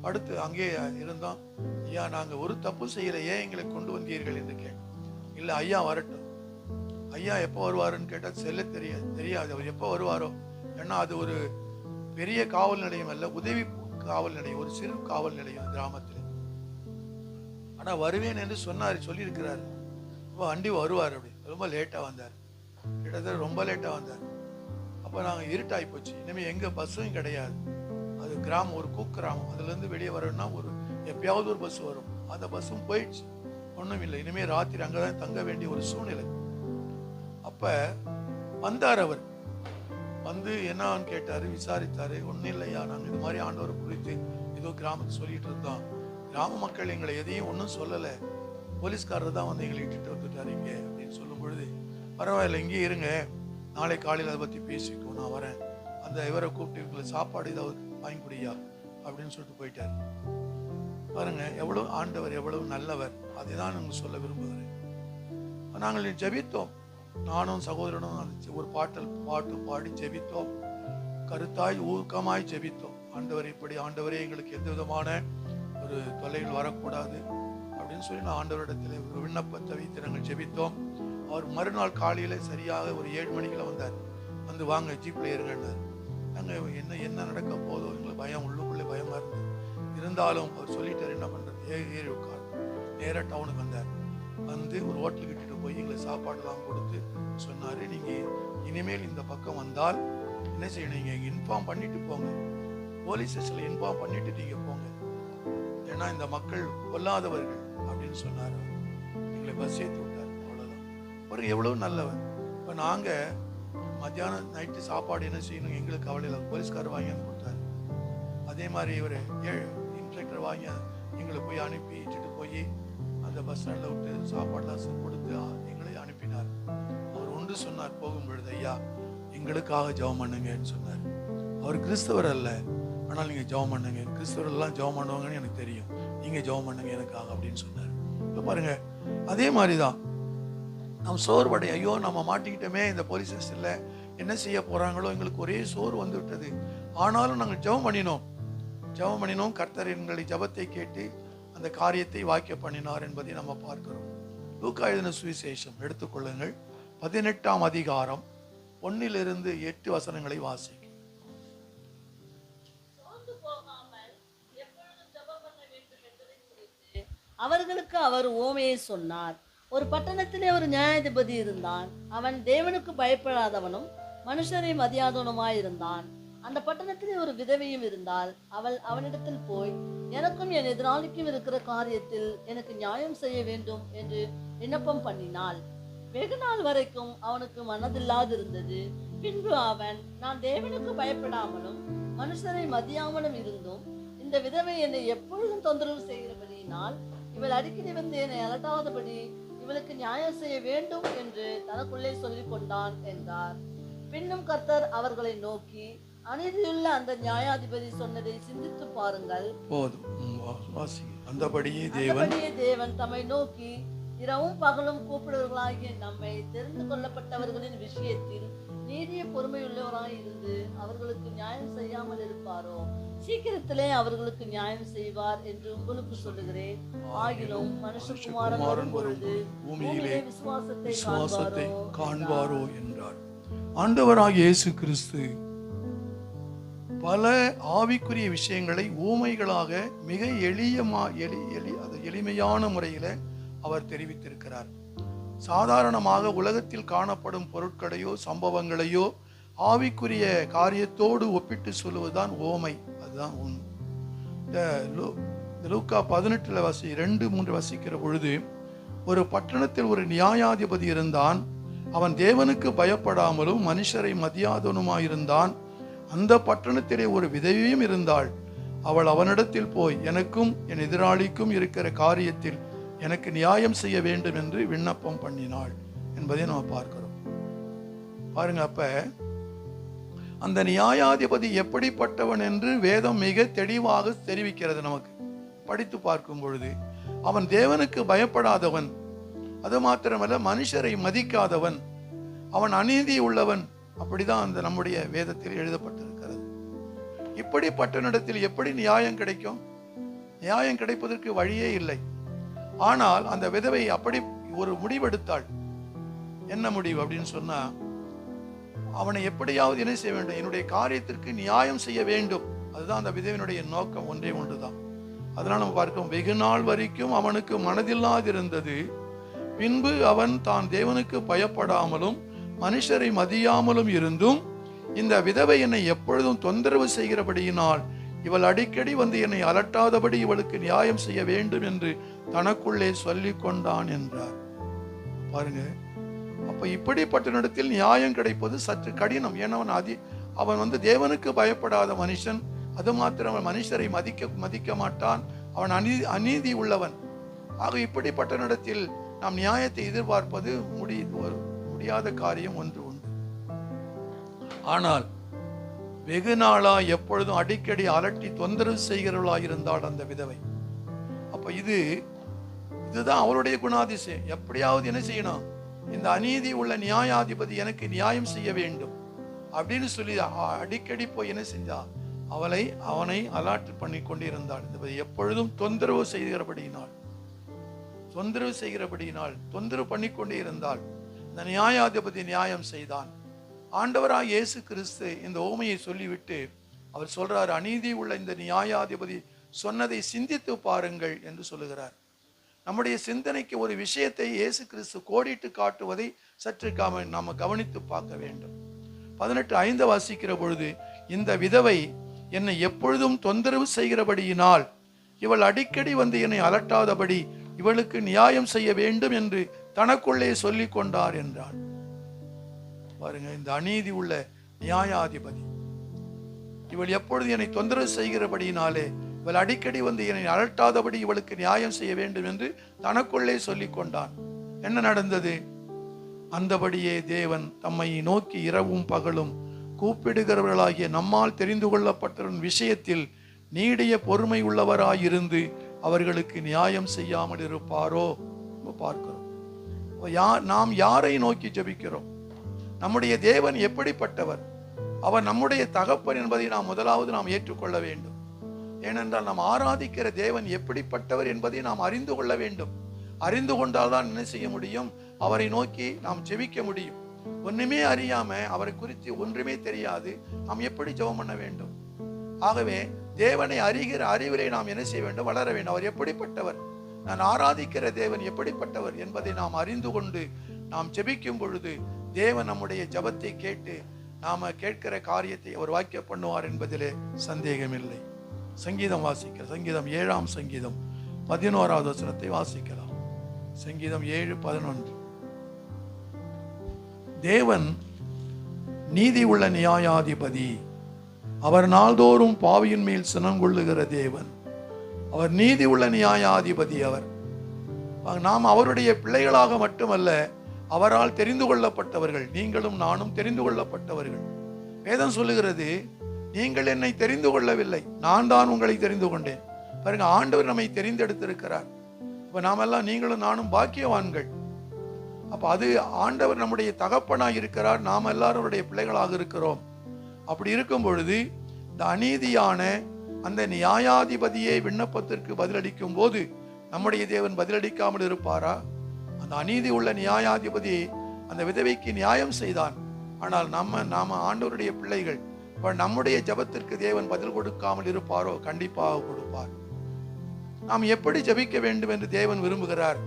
[SPEAKER 2] அடுத்து அங்கே இருந்தோம். ஐயா, நாங்க ஒரு தப்பு செய்யல, ஏன் எங்களை கொண்டு வந்தீர்கள் என்று கேட்டோம். இல்லை ஐயா வரட்டும், ஐயா எப்போ வருவாருன்னு கேட்டால் செல்ல தெரியாது அவர் எப்போ வருவாரோ. ஏன்னா அது ஒரு பெரிய காவல் நிலையம் அல்ல, உதவி காவல் நிலையம், ஒரு சிறு காவல் நிலையம் கிராமத்தில். ஆனா வருவேன் என்று சொல்லியிருக்கிறாரு. இப்போ வண்டி வருவார், அப்படி ரொம்ப லேட்டா வந்தார், கிட்டத்தட்ட ரொம்ப லேட்டா வந்தார். அப்போ நாங்கள் இருட்டாகி போச்சு. இனிமேல் எங்க பஸ்ஸும் கிடையாது. அது கிராமம், ஒரு குக்கிராமம். அதுல இருந்து வெளியே வரணும்னா ஒரு எப்பயாவது ஒரு பஸ் வரும். அந்த பஸ்ஸும் போயிடுச்சு, ஒன்றும் இல்லை. இனிமேல் ராத்திரி அங்கதான் தங்க வேண்டிய ஒரு சூழ்நிலை. அப்ப வந்தார். அவர் வந்து என்னான்னு கேட்டாரு, விசாரித்தாரு. ஒன்றும் இல்லையா, நாங்கள் இது மாதிரி ஆண்டவரை குறித்து ஏதோ கிராமத்தை சொல்லிட்டு இருந்தோம். கிராம மக்கள் எங்களை எதையும் ஒன்றும் சொல்லலை, போலீஸ்காரர் தான் வந்து எங்களை இட்டுட்டு வந்துட்டாரு இங்கே அப்படின்னு சொல்லும் பொழுது, பரவாயில்ல இங்கே இருங்க, நாளை காலையில் அதை பற்றி பேசிக்கும், நான் வரேன். அந்த இவரை கூப்பிட்டு சாப்பாடு ஏதாவது வாங்கி குடியா அப்படின்னு சொல்லிட்டு போயிட்டார். பாருங்க எவ்வளவு ஆண்டவர் எவ்வளவு நல்லவர். அதை தான் நாங்கள் சொல்ல விரும்புகிறேன். நாங்கள் ஜெபித்தோம், நானும் சகோதரனும் ஒரு பாட்டு பாடி ஜெபித்தோம். கருத்தாய் ஊக்கமாய் ஜெபித்தோம். ஆண்டவர் இப்படி, ஆண்டவரே எங்களுக்கு எந்த விதமான ஒரு தொல்லைகள் வரக்கூடாது அப்படின்னு சொல்லி நான் ஆண்டவரிடத்தில் ஒரு விண்ணப்பத்தை வைத்து நாங்கள் ஜெபித்தோம். அவர் மறுநாள் காலையில சரியாக ஒரு 7 மணிக்குள்ள வந்தார். வந்து வாங்க ஜீப்ல ஏறுங்கன்னார். நாங்கள் என்ன நடக்க போதோ எங்களுக்கு பயம், உள்ளுக்குள்ளே பயமா இருந்தது. இருந்தாலும் அவர் சொல்லிட்டார், என்ன பண்றது, ஏறி உட்கார். நேராக டவுனுக்கு வந்தார். வந்து ஒரு ஹோட்டலுக்கு இட்டுட்டு போய் எங்களை சாப்பாடுலாம் கொடுத்து சொன்னாரு, நீங்க இனிமேல் இந்த பக்கம் வந்தால் என்ன செய்யணும், நீங்க இன்ஃபார்ம் பண்ணிட்டு போங்க, போலீஸ் ஸ்டேஷன்ல இன்ஃபார்ம் பண்ணிட்டு நீங்க போங்க, ஏன்னா இந்த மக்கள் கொல்லாதவர்கள் அப்படின்னு சொன்னார். எங்களை பஸ் ஏற்றி விட்டார். அவ்வளவுதான். ஒரு எவ்வளவு நல்லவர். இப்போ நாங்க மத்தியானம் நைட்டு சாப்பாடு என்ன செய்யணும் எங்களுக்கு கவலையில் போலீஸ்காரர் வாங்கி வந்து கொடுத்தாரு. அதே மாதிரி இவர் இன்ஸ்பெக்டர் வாங்கி எங்களை போய் அனுப்பி இட்டுட்டு போய் அந்த பஸ் ஸ்டாண்டில் விட்டு சாப்பாடுலாம் கொடுத்து எங்களை அனுப்பினார். அவர் ஒன்று சொன்னார் போகும் பொழுது, ஐயா எங்களுக்காக ஜெபம் பண்ணுங்கன்னு சொன்னார். அவர் கிறிஸ்தவர் அல்ல, ஆனால் நீங்கள் ஜெபம் பண்ணுங்க, கிறிஸ்தவர் எல்லாம் ஜெபம் பண்ணுவாங்கன்னு எனக்கு தெரியும், நீங்கள் ஜெபம் பண்ணுங்க எனக்காக அப்படின்னு சொன்னார். இப்போ பாருங்க அதே மாதிரி தான் நம்ம சோர்வடை, ஐயோ நம்ம மாட்டிக்கிட்டோமே இந்த போலீஸ் ஸ்டேஷன்ல, என்ன செய்ய போறாங்களோ, எங்களுக்கு ஒரே சோறு வந்து விட்டது. ஆனாலும் நாங்கள் ஜெபம் பண்ணினோம். கர்த்தர் எங்களை ஜெபத்தை கேட்டு அந்த காரியத்தை வாக்கிய பண்ணினார் என்பதை நம்ம பார்க்கிறோம். லூக்கா எழுதின சுவிசேஷம் எடுத்துக்கொள்ளுங்கள், 18ஆம் அதிகாரம் 1 to 8 வசனங்களை வாசிக்கும்.
[SPEAKER 3] அவர்களுக்கு அவர் உவமையை சொன்னார். ஒரு பட்டணத்திலே ஒரு நியாயாதிபதி இருந்தான். அவன் தேவனுக்கு பயப்படாதவனும் மனுஷரை மதியாதவனுமாயிருந்தான். அந்த பட்டணத்திலே ஒரு விதவையும் இருந்தாள். அவள் அவனிடத்தில் போய், எனக்கும் என் எதிராளிக்கும் இருக்கிற காரியத்தில் எனக்கு நியாயம் செய்ய வேண்டும் என்று விண்ணப்பம் பண்ணினாள். வெகு நாள் வரைக்கும் அவனுக்கு மனதில்லாதிருந்தது. பின்பு அவன், நான் தேவனுக்கு பயப்படாமலும் மனுஷரை மதியாமலும் இருந்தும் இந்த விதவை என்னை எப்பொழுதும் தொந்தரவு செய்கிறபடியினால் இவள் அடிக்கடி வந்து என்னை அலட்டாதபடி இவளுக்கு நியாயம் செய்ய வேண்டும் என்று தனக்குள்ளே சொல்லிக் கொண்டான் என்றார். பின்னும் கர்த்தர் அவர்களை நோக்கி, அநீதியுள்ள அந்த நியாயாதிபதி சொன்னதை சிந்தித்து பாருங்கள்.
[SPEAKER 2] அந்தபடியே
[SPEAKER 3] தேவன் தம்மை நோக்கி இரவும் பகலும் கூப்பிடுவர்களாகிய நம்மை தெரிந்து கொள்ளப்பட்டவர்களின் விஷயத்தில் நீதிய பொறுமையுள்ளவராய் இருந்து அவர்களுக்கு நியாயம் செய்யாமல் இருப்பாரோ? சீக்கிரத்திலே அவர்களுக்கு நியாயம் செய்வார் என்று உங்களுக்கு சொல்லுகிறேன். ஆகிலும் மனுஷகுமாரன் வரும் பொழுது பூமியிலே விசுவாசத்தை
[SPEAKER 2] காண்பாரோ என்றார். ஆண்டவராகிய இயேசு கிறிஸ்து பல ஆவிக்குரிய விஷயங்களை ஊமைகளாக மிக எளிமையான முறையில அவர் தெரிவித்திருக்கிறார். சாதாரணமாக உலகத்தில் காணப்படும் பொருட்களையோ சம்பவங்களையோ ஆவிக்குரிய காரியத்தோடு ஒப்பிட்டு சொல்லுவதுதான் ஓமை. அதுதான் உண்மை. லூக்கா 18 2-3 வசிக்கிற பொழுது, ஒரு பட்டணத்தில் ஒரு நியாயாதிபதி இருந்தான். அவன் தேவனுக்கு பயப்படாமலும் மனுஷரை மதியாதவனுமாயிருந்தான். அந்த பட்டணத்திலே ஒரு விதவையும் இருந்தாள். அவள் அவனிடத்தில் போய், எனக்கும் என் எதிராளிக்கும் இருக்கிற காரியத்தில் எனக்கு நியாயம் செய்ய வேண்டும் என்று விண்ணப்பம் பண்ணினாள் என்பதை நாம் பார்க்கிறோம். பாருங்க, அப்ப அந்த நியாயாதிபதி எப்படிப்பட்டவன் என்று வேதம் மிக தெளிவாக தெரிவிக்கிறது. நமக்கு படித்து பார்க்கும் பொழுது, அவன் தேவனுக்கு பயப்படாதவன், அது மாத்திரமல்ல மனுஷரை மதிக்காதவன், அவன் அநீதி உள்ளவன். அப்படிதான் அந்த நம்முடைய வேதத்தில் எழுதப்பட்டிருக்கிறது. இப்படிப்பட்ட இடத்தில் எப்படி நியாயம் கிடைக்கும்? நியாயம் கிடைப்பதற்கு வழியே இல்லை. ஆனால் அந்த விதவை அப்படி ஒரு முடிவெடுத்தாள். என்ன முடிவு அப்படின்னு சொன்னா, அவனை எப்படியாவது என்ன செய்ய வேண்டும், என்னுடைய காரியத்திற்கு நியாயம் செய்ய வேண்டும். அதுதான் அந்த விதவினுடைய நோக்கம், ஒன்றே ஒன்றுதான். அதனால நம்ம பார்க்கிறோம், வெகு நாள் வரைக்கும் அவனுக்கு மனதில்லாதிருந்தது. பின்பு அவன் தான் தேவனுக்கு பயப்படாமலும் மனுஷரை மதியாமலும் இருந்தும், இந்த விதவை என்னை எப்பொழுதும் தொந்தரவு செய்கிறபடியினால் இவள் அடிக்கடி வந்து என்னை அலட்டாதபடி இவளுக்கு நியாயம் செய்ய வேண்டும் என்று தனக்குள்ளே சொல்லிக் கொண்டான் என்றார். பாருங்க, அப்ப இப்படிப்பட்ட இடத்தில் நியாயம் கிடைப்பது சற்று கடினம். ஏன்னா அவன் வந்து தேவனுக்கு பயப்படாத மனுஷன். அது மாத்திரம் அவன் மனுஷரை மதிக்க மாட்டான். அவன் அநீதி உள்ளவன். ஆக இப்படிப்பட்ட இடத்தில் நாம் நியாயத்தை எதிர்பார்ப்பது முடியாத காரியம் ஒன்று உண்டு. ஆனால் வெகு நாளா எப்பொழுதும் அடிக்கடி அலட்டி தொந்தரவு செய்கிறவர்களாக இருந்தாள் அந்த விதவை. அப்ப இதுதான் அவளுடைய குணாதிசயம். எப்படியாவது என்ன செய்யணும், இந்த அநீதி உள்ள நியாயாதிபதி எனக்கு நியாயம் செய்ய வேண்டும் அப்படின்னு சொல்லி அடிக்கடி போய் என்ன செஞ்சா, அவனை அலாட்டு பண்ணி கொண்டிருந்தாள். எப்பொழுதும் தொந்தரவு செய்கிறபடியினால் தொந்தரவு பண்ணி கொண்டே இருந்தால் இந்த நியாயாதிபதி நியாயம் செய்தான். ஆண்டவராக இயேசு கிறிஸ்து இந்த ஓமையை சொல்லிவிட்டு அவர் சொல்றார், அநீதி உள்ள இந்த நியாயாதிபதி சொன்னதை சிந்தித்து பாருங்கள் என்று சொல்லுகிறார். நம்முடைய சிந்தனைக்கு ஒரு விஷயத்தை இயேசு கிறிஸ்து கோடிட்டு காட்டுவதை சற்று நாம கவனித்து பார்க்க வேண்டும். 18:5 வாசிக்கிற பொழுது, இந்த விதவை என்னை எப்பொழுதும் தொந்தரவு செய்கிறபடியினால் இவள் அடிக்கடி வந்து என்னை அலட்டாதபடி இவளுக்கு நியாயம் செய்ய வேண்டும் என்று தனக்குள்ளே சொல்லிக் கொண்டார் என்றாள். பாருங்க, இந்த அநீதி உள்ள நியாயாதிபதி இவள் எப்பொழுது என்னை தொந்தரவு செய்கிறபடியினாலே இவள் அடிக்கடி வந்து என்னை அலட்டாதபடி இவளுக்கு நியாயம் செய்ய வேண்டும் என்று தனக்குள்ளே சொல்லிக் கொண்டான். என்ன நடந்தது? அந்தபடியே தேவன் தம்மை நோக்கி இரவும் பகலும் கூப்பிடுகிறவர்களாகிய நம்மால் தெரிந்து கொள்ளப்பட்டவரின் விஷயத்தில் நீடிய பொறுமை உள்ளவராயிருந்து அவர்களுக்கு நியாயம் செய்யாமல் இருப்பாரோ? பார்க்கிறோம். நாம் யாரை நோக்கி ஜெபிக்கிறோம்? நம்முடைய தேவன் எப்படிப்பட்டவர்? அவர் நம்முடைய தகப்பன் என்பதை முதலாவது நாம் ஏற்றுக்கொள்ள வேண்டும். ஏனென்றால் நாம் ஆராதிக்கிற தேவன் எப்படிப்பட்டவர் என்பதை நாம் அறிந்து கொள்ள வேண்டும். அறிந்து கொண்டால்தான் என்ன செய்ய முடியும்? அவரை நோக்கி நாம் ஜெபிக்க முடியும். ஒண்ணுமே அறியாம, அவரை குறித்து ஒன்றுமே தெரியாது, நாம் எப்படி ஜெபம் பண்ண வேண்டும்? ஆகவே தேவனை அறிகிற அறிவிலே நாம் என்ன செய்ய வேண்டும்? வளர வேண்டும். அவர் எப்படிப்பட்டவர், நான் ஆராதிக்கிற தேவன் எப்படிப்பட்டவர் என்பதை நாம் அறிந்து கொண்டு நாம் ஜெபிக்கும் பொழுது தேவன் நம்முடைய ஜெபத்தை கேட்டு நாம கேட்கிற காரியத்தை அவர் வாக்கிய பண்ணுவார் என்பதிலே சந்தேகமில்லை. சங்கீதம் வாசிக்கிற சங்கீதம் 7ஆம் சங்கீதம் 11வது வசனத்தை வாசிக்கலாம். சங்கீதம் 7:11. தேவன் நீதி உள்ள நியாயாதிபதி. அவர் நாள்தோறும் பாவியின் மேல் சினங்கொள்ளுகிற தேவன். அவர் நீதி உள்ள நியாயாதிபதி. நாம் அவருடைய பிள்ளைகளாக மட்டுமல்ல, அவரால் தெரிந்து கொள்ளப்பட்டவர்கள். நீங்களும் நானும் தெரிந்து கொள்ளப்பட்டவர்கள். வேதம் சொல்லுகிறது, நீங்கள் என்னை தெரிந்து கொள்ளவில்லை, நான் தான் உங்களை தெரிந்து கொண்டேன். பாருங்க, ஆண்டவர் நம்மை தெரிந்தெடுத்திருக்கிறார். இப்ப நாமெல்லாம், நீங்களும் நானும் பாக்கியவான்கள். அப்ப அது ஆண்டவர் நம்முடைய தகப்பனாக இருக்கிறார், நாம் எல்லாரும் அவருடைய பிள்ளைகளாக இருக்கிறோம். அப்படி இருக்கும் பொழுது இந்த அநீதியான அந்த நியாயாதிபதியை விண்ணப்பத்திற்கு பதிலளிக்கும் போது நம்முடைய தேவன் பதிலளிக்காமல் இருப்பாரா? அந்த அநீதி உள்ள நியாயாதிபதி அந்த விதவைக்கு நியாயம் செய்தான். ஆனால் நாம ஆண்டவருடைய பிள்ளைகள். நம்முடைய ஜெபத்திற்கு தேவன் பதில் கொடுக்காமல் இருப்பாரோ? கண்டிப்பாக கொடுப்பார். நாம் எப்படி ஜெபிக்க வேண்டும் என்று தேவன் விரும்புகிறார்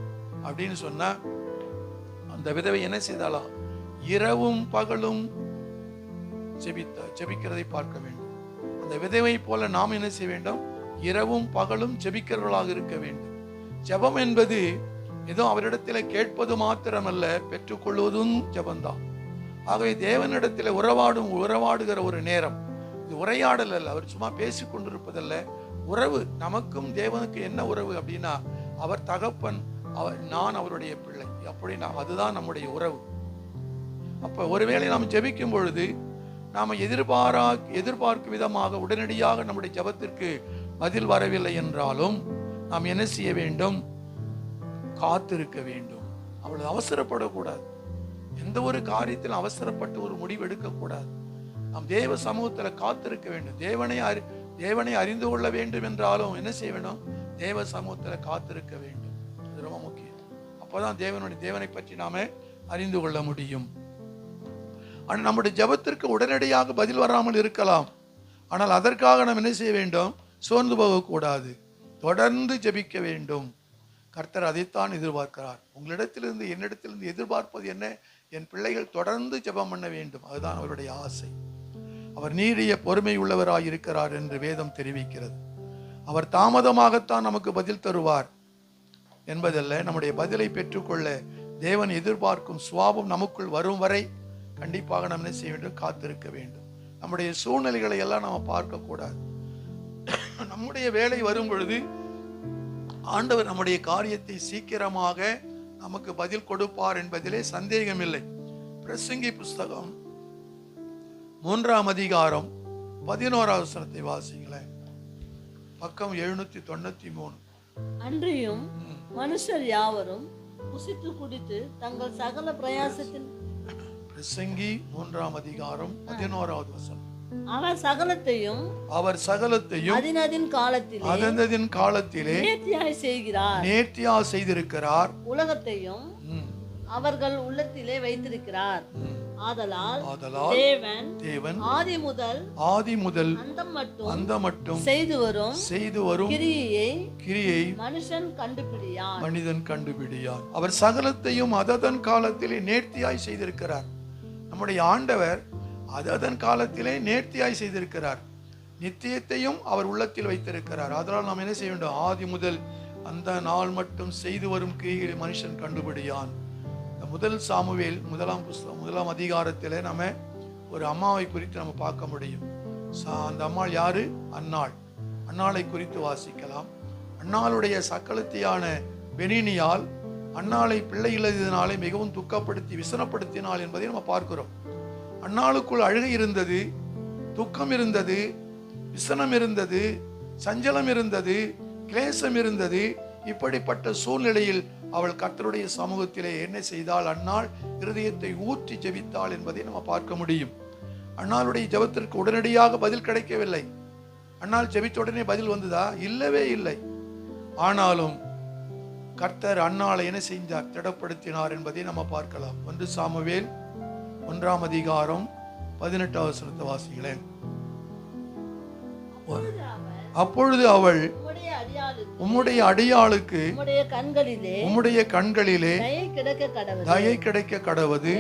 [SPEAKER 2] அப்படின்னு சொன்னா, அந்த விதவை என்ன செய்தாலா? இரவும் பகலும் ஜெபிக்கிறதை பார்க்க வேண்டும். அந்த விதவை போல நாம் என்ன செய்ய வேண்டும்? இரவும் பகலும் ஜெபிக்கிறவர்களாக இருக்க வேண்டும். ஜெபம் என்பது ஏதோ அவரிடத்தில் கேட்பது மாத்திரமல்ல, பெற்றுக்கொள்வதும் ஜெபம்தான். ஆகவே தேவனிடத்தில் உறவாடுகிற ஒரு நேரம். இது உரையாடல் அல்ல, அவர் சும்மா பேசி கொண்டிருப்பதல்ல, உறவு. நமக்கும் தேவனுக்கு என்ன உறவு அப்படின்னா, அவர் தகப்பன், நான் அவருடைய பிள்ளை. அப்படின்னா அதுதான் நம்முடைய உறவு. அப்ப ஒருவேளை நாம் ஜெபிக்கும் பொழுது நாம எதிர்பார்க்கும் விதமாக உடனடியாக நம்முடைய ஜெபத்திற்கு பதில் வரவில்லை என்றாலும் நாம் என்ன செய்ய வேண்டும்? காத்திருக்க வேண்டும். அவ்வளவு அவசரப்படக்கூடாது. எந்த ஒரு காரியத்திலும் அவசரப்பட்டு ஒரு முடிவு எடுக்கக்கூடாது. நாம் தேவ சமூகத்தில் காத்திருக்க வேண்டும். தேவனை அறிந்து கொள்ள வேண்டும் என்றாலும் என்ன செய்ய வேண்டும்? தேவ சமூகத்தில் காத்திருக்க வேண்டும். அது ரொம்ப முக்கியம். அப்போதான் தேவனை பற்றி நாம அறிந்து கொள்ள முடியும். ஆனால் நம்முடைய ஜெபத்திற்கு உடனடியாக பதில் வராமல் இருக்கலாம். ஆனால் அதற்காக நாம் என்ன செய்ய வேண்டும்? சோர்ந்து போகக்கூடாது, தொடர்ந்து ஜெபிக்க வேண்டும். கர்த்தர் அதைத்தான் எதிர்பார்க்கிறார். உங்களிடத்திலிருந்து என்னிடத்திலிருந்து எதிர்பார்ப்பது என்ன? என் பிள்ளைகள் தொடர்ந்து ஜெபம் பண்ண வேண்டும். அதுதான் அவருடைய ஆசை. அவர் நீடிய பொறுமை உள்ளவராய் இருக்கிறார் என்று வேதம் தெரிவிக்கிறது. அவர் தாமதமாகத்தான் நமக்கு பதில் தருவார் என்பதல்ல, நம்முடைய பதிலை பெற்றுக்கொள்ள தேவன் எதிர்பார்க்கும் சுவாபம் நமக்குள் வரும் வரை கண்டிப்பாக நாம் என்ன செய்ய வேண்டும்? காத்திருக்க வேண்டும். நம்முடைய சூழ்நிலைகளை எல்லாம் நாம் பார்க்கக்கூடாது. நம்முடைய வேலை வரும் பொழுது ஆண்டவர் நம்முடைய காரியத்தை சீக்கிரமாக நமக்கு பதில் கொடுப்பார் என்பதிலே சந்தேகமில்லை. பிரசங்கி புஸ்தகம் 3ஆம் அதிகாரம் 11ஆம் வசனத்தை வாசிங்களேன். பக்கம் 793.
[SPEAKER 3] அன்றியும் மனுஷர் யாவரும் புசித்து குடித்து தங்கள் சகல பிரயாசத்தின்
[SPEAKER 2] பிரசங்கி 3ஆம் அதிகாரம் 11ஆவது வசனம்.
[SPEAKER 3] அவர் சகலத்தையும்
[SPEAKER 2] அதனதின் காலத்திலே நேர்த்தியாய் செய்திருக்கிறார்.
[SPEAKER 3] உலகத்தையும் அவர்கள் உள்ளத்திலே வைத்திருக்கிறார். ஆதலால் தேவன் ஆதி முதல் அந்தம் மட்டும் செய்து வரும் கிரியை மனிதன் கண்டுபிடியான். அவர் சகலத்தையும் அதன் காலத்திலே நேர்த்தியாய் செய்திருக்கிறார். நம்முடைய ஆண்டவர் அதன் காலத்திலே நேர்த்தியாய் செய்திருக்கிறார். நித்தியத்தையும் அவர் உள்ளத்தில் வைத்திருக்கிறார். அதனால் நாம் என்ன செய்ய வேண்டும்? ஆதி முதல் அந்த நாள் மட்டும் செய்து வரும் கிரியை மனுஷன் கண்டுபிடியான். முதல் சாமுவேல் 1ஆம் புஸ்தகம் 1ஆம் அதிகாரத்திலே நம்ம ஒரு அம்மாவை குறித்து நம்ம பார்க்க முடியும். அந்த அம்மாள் யாரு? அன்னாள். அன்னாளை குறித்து வாசிக்கலாம். அன்னாளுடைய சக்களத்தியான பெனினியால் அன்னாளை பிள்ளை இல்லாததினாலே மிகவும் துக்கப்படுத்தி விசனப்படுத்தினாள் என்பதை நம்ம பார்க்கிறோம். அன்னாளுக்குள் அழுகை இருந்தது, துக்கம் இருந்தது, விசனம் இருந்தது, சஞ்சலம் இருந்தது, கிளேசம் இருந்தது. இப்படிப்பட்ட சூழ்நிலையில் அவள் கர்த்தருடைய சமூகத்திலே என்ன செய்தாள்? அன்னாள் இருதயத்தை ஊற்றி ஜெபித்தாள் என்பதை நம்ம பார்க்க முடியும். அன்னாளுடைய ஜெபத்திற்கு உடனடியாக பதில் கிடைக்கவில்லை. அன்னாள் ஜெபித்த உடனே பதில் வந்ததா? இல்லவே இல்லை. ஆனாலும் கர்த்தர் அன்னாளை என்ன செஞ்சார்? திடப்படுத்தினார் என்பதை நம்ம பார்க்கலாம். 1 சாமுவேல் 1ஆம் அதிகாரம் 18ஆம் வசனத்தை வாசிங்களேன். அப்பொழுது அவள் உம்முடைய அடியாளுக்கு உம்முடைய கண்களிலே தயை கிடைக்க கடவது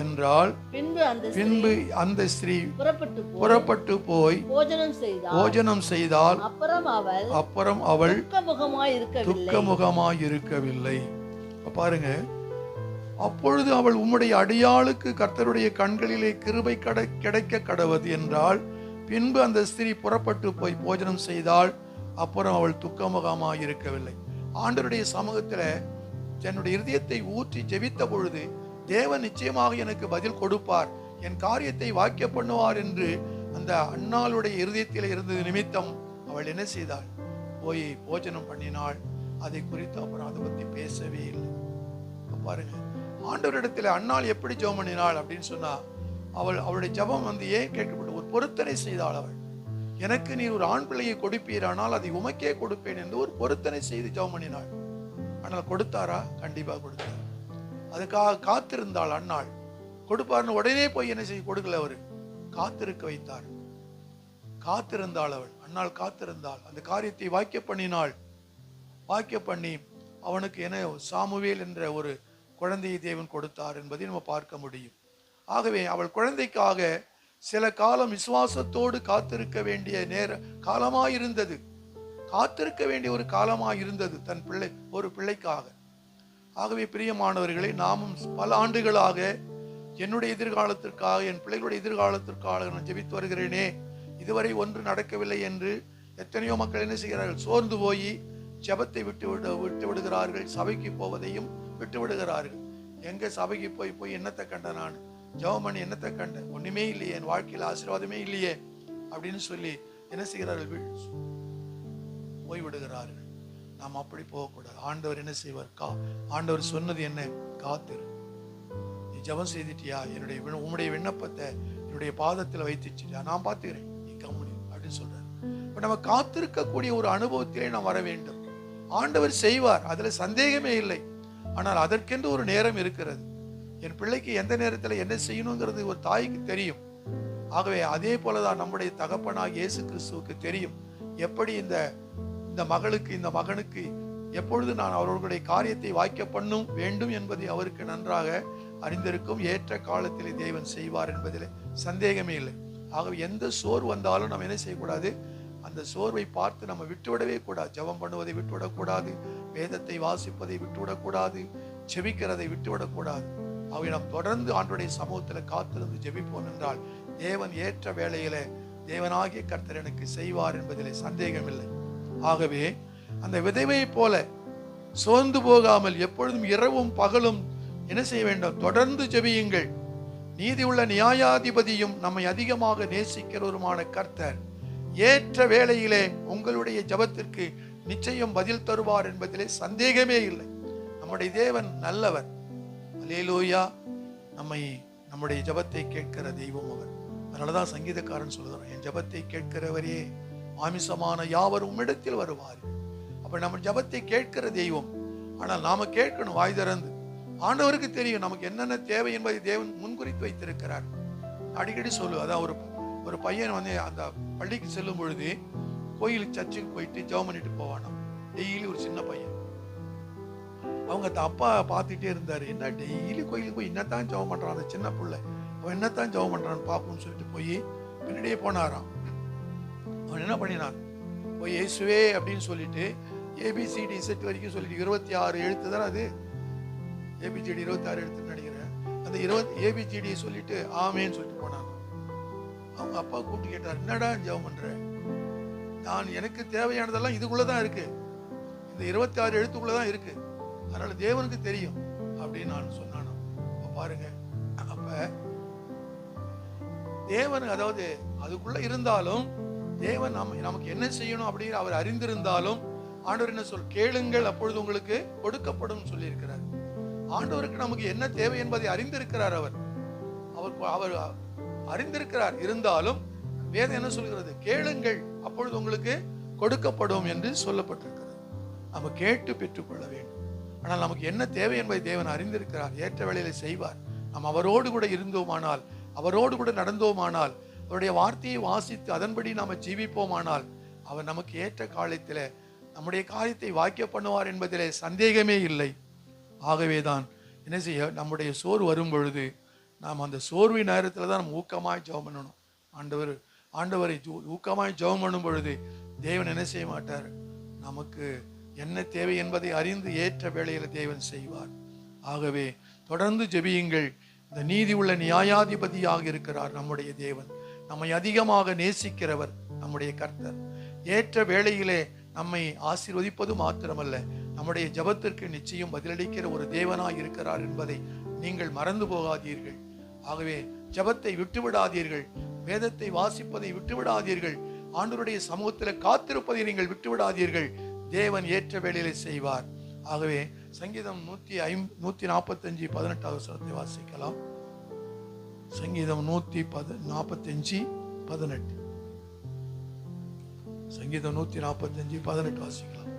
[SPEAKER 3] என்றால், பின்பு அந்த ஸ்திரீ புறப்பட்டு போய் போஜனம் செய்தால் அப்புறம் அவள் துக்கமுகமாய் இருக்கவில்லை. பாருங்க, அப்பொழுது அவள் உம்முடைய அடியாளுக்கு கர்த்தருடைய கண்களிலே கிருபை கிடைக்க கடவது என்றால், பின்பு அந்த ஸ்திரீ புறப்பட்டு போய் போஜனம் செய்தால் அப்புறம் அவள் துக்கமுகமாய் இருக்கவில்லை. ஆண்டவருடைய சமூகத்துல என்னுடைய இருதயத்தை ஊற்றி ஜெபித்த பொழுது தேவன் நிச்சயமாக எனக்கு பதில் கொடுப்பார், என் காரியத்தை வாக்கிய பண்ணுவார் என்று அந்த அன்னாளுடைய இருதயத்தில் இருந்தது நிமித்தம் அவள் என்ன செய்தாள்? போய் போஜனம் பண்ணினாள். அதை குறித்து அப்புறம் அதை பத்தி பேசவே இல்லை. பாருங்க, ஆண்டவரிடத்துல அன்னாள் எப்படி ஜெபம் பண்ணினாள் அப்படின்னு சொன்னா, அவளுடைய ஜெபம் ஏன் கேட்கப்பட்டு ஒரு பொருத்தனை செய்தாள். அவள், எனக்கு நீ ஒரு ஆண் பிள்ளையை கொடுப்பீரானால் அதை உமக்கே கொடுப்பேன் என்று ஒரு பொருத்தனை செய்து ஜெபம் பண்ணினாள். ஆனால் கொடுத்தாரா? கண்டிப்பா கொடுத்தார். அதுக்காக காத்திருந்தாள் அன்னாள். கொடுப்பார்னு உடனே போய் என்ன செய்ய கொடுக்கல, அவரு காத்திருக்க வைத்தார். காத்திருந்தாள் அவள், அன்னாள் காத்திருந்தாள். அந்த காரியத்தை வாக்கிய பண்ணினாள். வாக்கிய பண்ணி அவனுக்கு என சாமுவேல் என்ற ஒரு குழந்தையை தேவன் கொடுத்தார் என்பதை நம்ம பார்க்க முடியும். ஆகவே அவள் குழந்தைக்காக சில காலம் விசுவாசத்தோடு காத்திருக்க வேண்டிய காலமாயிருந்தது. காத்திருக்க வேண்டிய ஒரு காலமாயிருந்தது தன் ஒரு பிள்ளைக்காக. ஆகவே பிரியமானவர்களை, நாமும் பல ஆண்டுகளாக என்னுடைய எதிர்காலத்திற்காக, என் பிள்ளைகளுடைய எதிர்காலத்திற்காக நான் ஜெபித்து வருகிறேனே, இதுவரை ஒன்று நடக்கவில்லை என்று எத்தனையோ மக்கள் என்ன செய்கிறார்கள்? சோர்ந்து போய் ஜெபத்தை விட்டு விடுகிறார்கள். சபைக்கு போவதையும் விட்டு விடுகிறார்கள். எங்க சபைக்கு போய் என்னத்தை கண்ட, நான் ஜெபம் பண்ணி என்னத்தை கண்ட, ஒண்ணுமே இல்லையே, என் வாழ்க்கையில் ஆசீர்வாதமே இல்லையே அப்படின்னு சொல்லி என்ன செய்கிறார்கள்? போய்விடுகிறார்கள். நாம் அப்படி போகக்கூடாது. ஆண்டவர் என்ன செய்வார்? ஆண்டவர் சொன்னது என்ன? காத்திரு. நீ ஜெபம் செய்துட்டியா? உன்னுடைய விண்ணப்பத்தை என்னுடைய பாதத்தில் வைத்துச்சிட்டியா? நான் பார்த்துக்கிறேன், நீ கம்முனி அப்படின்னு சொல்றாரு. இப்ப நம்ம காத்திருக்கக்கூடிய ஒரு அனுபவத்திலே நாம் வர வேண்டும். ஆண்டவர் செய்வார், அதுல சந்தேகமே இல்லை. ஆனால் அதற்கென்று ஒரு நேரம் இருக்கிறது.
[SPEAKER 2] என் பிள்ளைக்கு எந்த நேரத்தில் என்ன செய்யணுங்கிறது ஒரு தாய்க்கு தெரியும். ஆகவே அதே போலதான் நம்முடைய தகப்பனாக இயேசு கிறிஸ்துவுக்கு தெரியும் எப்படி இந்த மகளுக்கு இந்த மகனுக்கு எப்பொழுது நான் அவர்களுடைய காரியத்தை வாய்க்க பண்ணும் வேண்டும் என்பதை அவருக்கு நன்றாக அறிந்திருக்கும். ஏற்ற காலத்தில் தேவன் செய்வார் என்பதில் சந்தேகமே இல்லை. ஆகவே எந்த சோர்வு வந்தாலும் நம்ம என்ன செய்யக்கூடாது, அந்த சோர்வை பார்த்து நம்ம விட்டுவிடவே கூடாது. ஜெபம் பண்ணுவதை விட்டுவிடக்கூடாது, வேதத்தை வாசிப்பதை விட்டுவிடக்கூடாது, ஜெபிக்கிறதை விட்டுவிடக்கூடாது. ஆகவே நாம் தொடர்ந்து ஆண்டவருடைய சமூகத்தில் காத்திருந்து ஜெபிப்போம் என்றால் தேவன் ஏற்ற வேளையில தேவனாகிய கர்த்தர் எனக்கு செய்வார் என்பதிலே சந்தேகமில்லை. ஆகவே அந்த விதவையை போல சோர்ந்து போகாமல் எப்பொழுதும் இரவும் பகலும் என்ன செய்ய வேண்டும், தொடர்ந்து ஜெபியுங்கள். நீதி உள்ள நியாயாதிபதியும் நம்மை அதிகமாக நேசிக்கிறவருமான கர்த்தர் ஏற்ற வேளையிலே உங்களுடைய ஜெபத்திற்கு நிச்சயம் பதில் தருவார் என்பதிலே சந்தேகமே இல்லை. நம்முடைய தேவன் நல்லவர். அல்லேலூயா. நம்முடைய ஜெபத்தை கேட்கிற தெய்வம் அவர். அதனாலதான் சங்கீதக்காரன் சொல்லுகிறான், என் ஜெபத்தை கேட்கிறவரே மாமிசமான யாவர் உம்மிடத்தில் வருவார். அப்ப நம்ம ஜெபத்தை கேட்கிற தெய்வம். ஆனால் நாம கேட்கணும் வாய் திறந்து. ஆண்டவருக்கு தெரியும் நமக்கு என்னென்ன தேவை என்பதை தேவன் முன்குறித்து வைத்திருக்கிறார். அடிக்கடி சொல்லு, அதான் ஒரு பையன் அந்த பள்ளிக்கு செல்லும் பொழுது கோயிலுக்கு சர்ச்சுக்கு போயிட்டு ஜெபம் பண்ணிட்டு போவானாம். டெய்லி ஒரு சின்ன பையன். அவங்க அப்பா பார்த்துட்டே இருந்தாரு, என்ன டெய்லி கோயிலுக்கு போய் என்னத்தான் ஜெபம் பண்றான் அந்த சின்ன பிள்ளை, அவன் என்னத்தான் ஜெபம் பண்றான்னு பார்ப்போம்னு சொல்லிட்டு போய் பின்னாடியே போனாராம். அவன் என்ன பண்ணினான், போய் இயேசுவே அப்படின்னு சொல்லிட்டு ABCD செட் வரைக்கும் சொல்லிட்டு 26 எழுத்து தானே அது, ABCD 26 எழுத்துன்னு நினைக்கிறேன். அந்த ABCD சொல்லிட்டு ஆமேன்னு சொல்லிட்டு போனாங்க. அவங்க அப்பா கூப்பிட்டு கேட்டார், என்னடா ஜெபம் பண்ற, நான் எனக்கு தேவையானதெல்லாம் இதுக்குள்ளதான் இருக்கு, இந்த 26 எழுத்துக்குள்ளதான் இருக்கு, அதனால தேவனுக்கு தெரியும் அப்படின்னு நான் சொன்னானோ. பாருங்க, அப்ப தேவன் அதாவது அதுக்குள்ள இருந்தாலும் தேவன் நமக்கு என்ன செய்யணும் அப்படின்னு அவர் அறிந்திருந்தாலும் ஆண்டவர் என்ன சொல், கேளுங்கள் அப்பொழுது உங்களுக்கு கொடுக்கப்படும் சொல்லி இருக்கிறார். ஆண்டவருக்கு நமக்கு என்ன தேவை என்பதை அறிந்திருக்கிறார். அவர் அறிந்திருக்கிறார். இருந்தாலும் வேதம் என்ன சொல்கிறது, கேளுங்கள் அப்பொழுது உங்களுக்கு கொடுக்கப்படும் என்று சொல்லப்பட்டிருக்கிறது. நம்ம கேட்டு பெற்றுக்கொள்ள வேண்டும். ஆனால் நமக்கு என்ன தேவை என்பதை தேவன் அறிந்திருக்கிறார். ஏற்ற வேளையில செய்வார். நாம் அவரோடு கூட இருந்தோமானால், அவரோடு கூட நடந்தோமானால், அவருடைய வார்த்தையை வாசித்து அதன்படி நாம ஜீவிப்போமானால் அவர் நமக்கு ஏற்ற காலத்தில் நம்முடைய காரியத்தை வாய்க்க பண்ணுவார் என்பதிலே சந்தேகமே இல்லை. ஆகவேதான் என்ன செய்ய, நம்முடைய சோர்வு வரும் பொழுது நாம் அந்த சோர்வின் நேரத்தில் தான் நம்ம ஊக்கமாய் ஜெபம் பண்ணணும். ஆண்டவரை ஊக்கமாய் ஜெபம் பண்ணும் பொழுது தேவன் என்ன செய்ய மாட்டார், நமக்கு என்ன தேவை என்பதை அறிந்து ஏற்ற வேளையில் தேவன் செய்வார். ஆகவே தொடர்ந்து ஜெபியுங்கள். இந்த நீதி உள்ள நியாயாதிபதியாக இருக்கிறார் நம்முடைய தேவன். நம்மை அதிகமாக நேசிக்கிறவர் நம்முடைய கர்த்தர். ஏற்ற வேளையிலே நம்மை ஆசீர்வதிப்பது மாத்திரமல்ல, நம்முடைய ஜெபத்திற்கு நிச்சயம் பதிலளிக்கிற ஒரு தேவனாய் இருக்கிறார் என்பதை நீங்கள் மறந்து போகாதீர்கள். ஆகவே ஜெபத்தை விட்டுவிடாதீர்கள், வேதத்தை வாசிப்பதை விட்டுவிடாதீர்கள், ஆண்டவருடைய சமூகத்தில் காத்திருப்பதை நீங்கள் விட்டுவிடாதீர்கள். தேவன் ஏற்ற வேளையிலே செய்வார். ஆகவே சங்கீதம் 145 18 வாசிக்கலாம். சங்கீதம் 145 18. சங்கீதம் 145 18 வாசிக்கலாம்.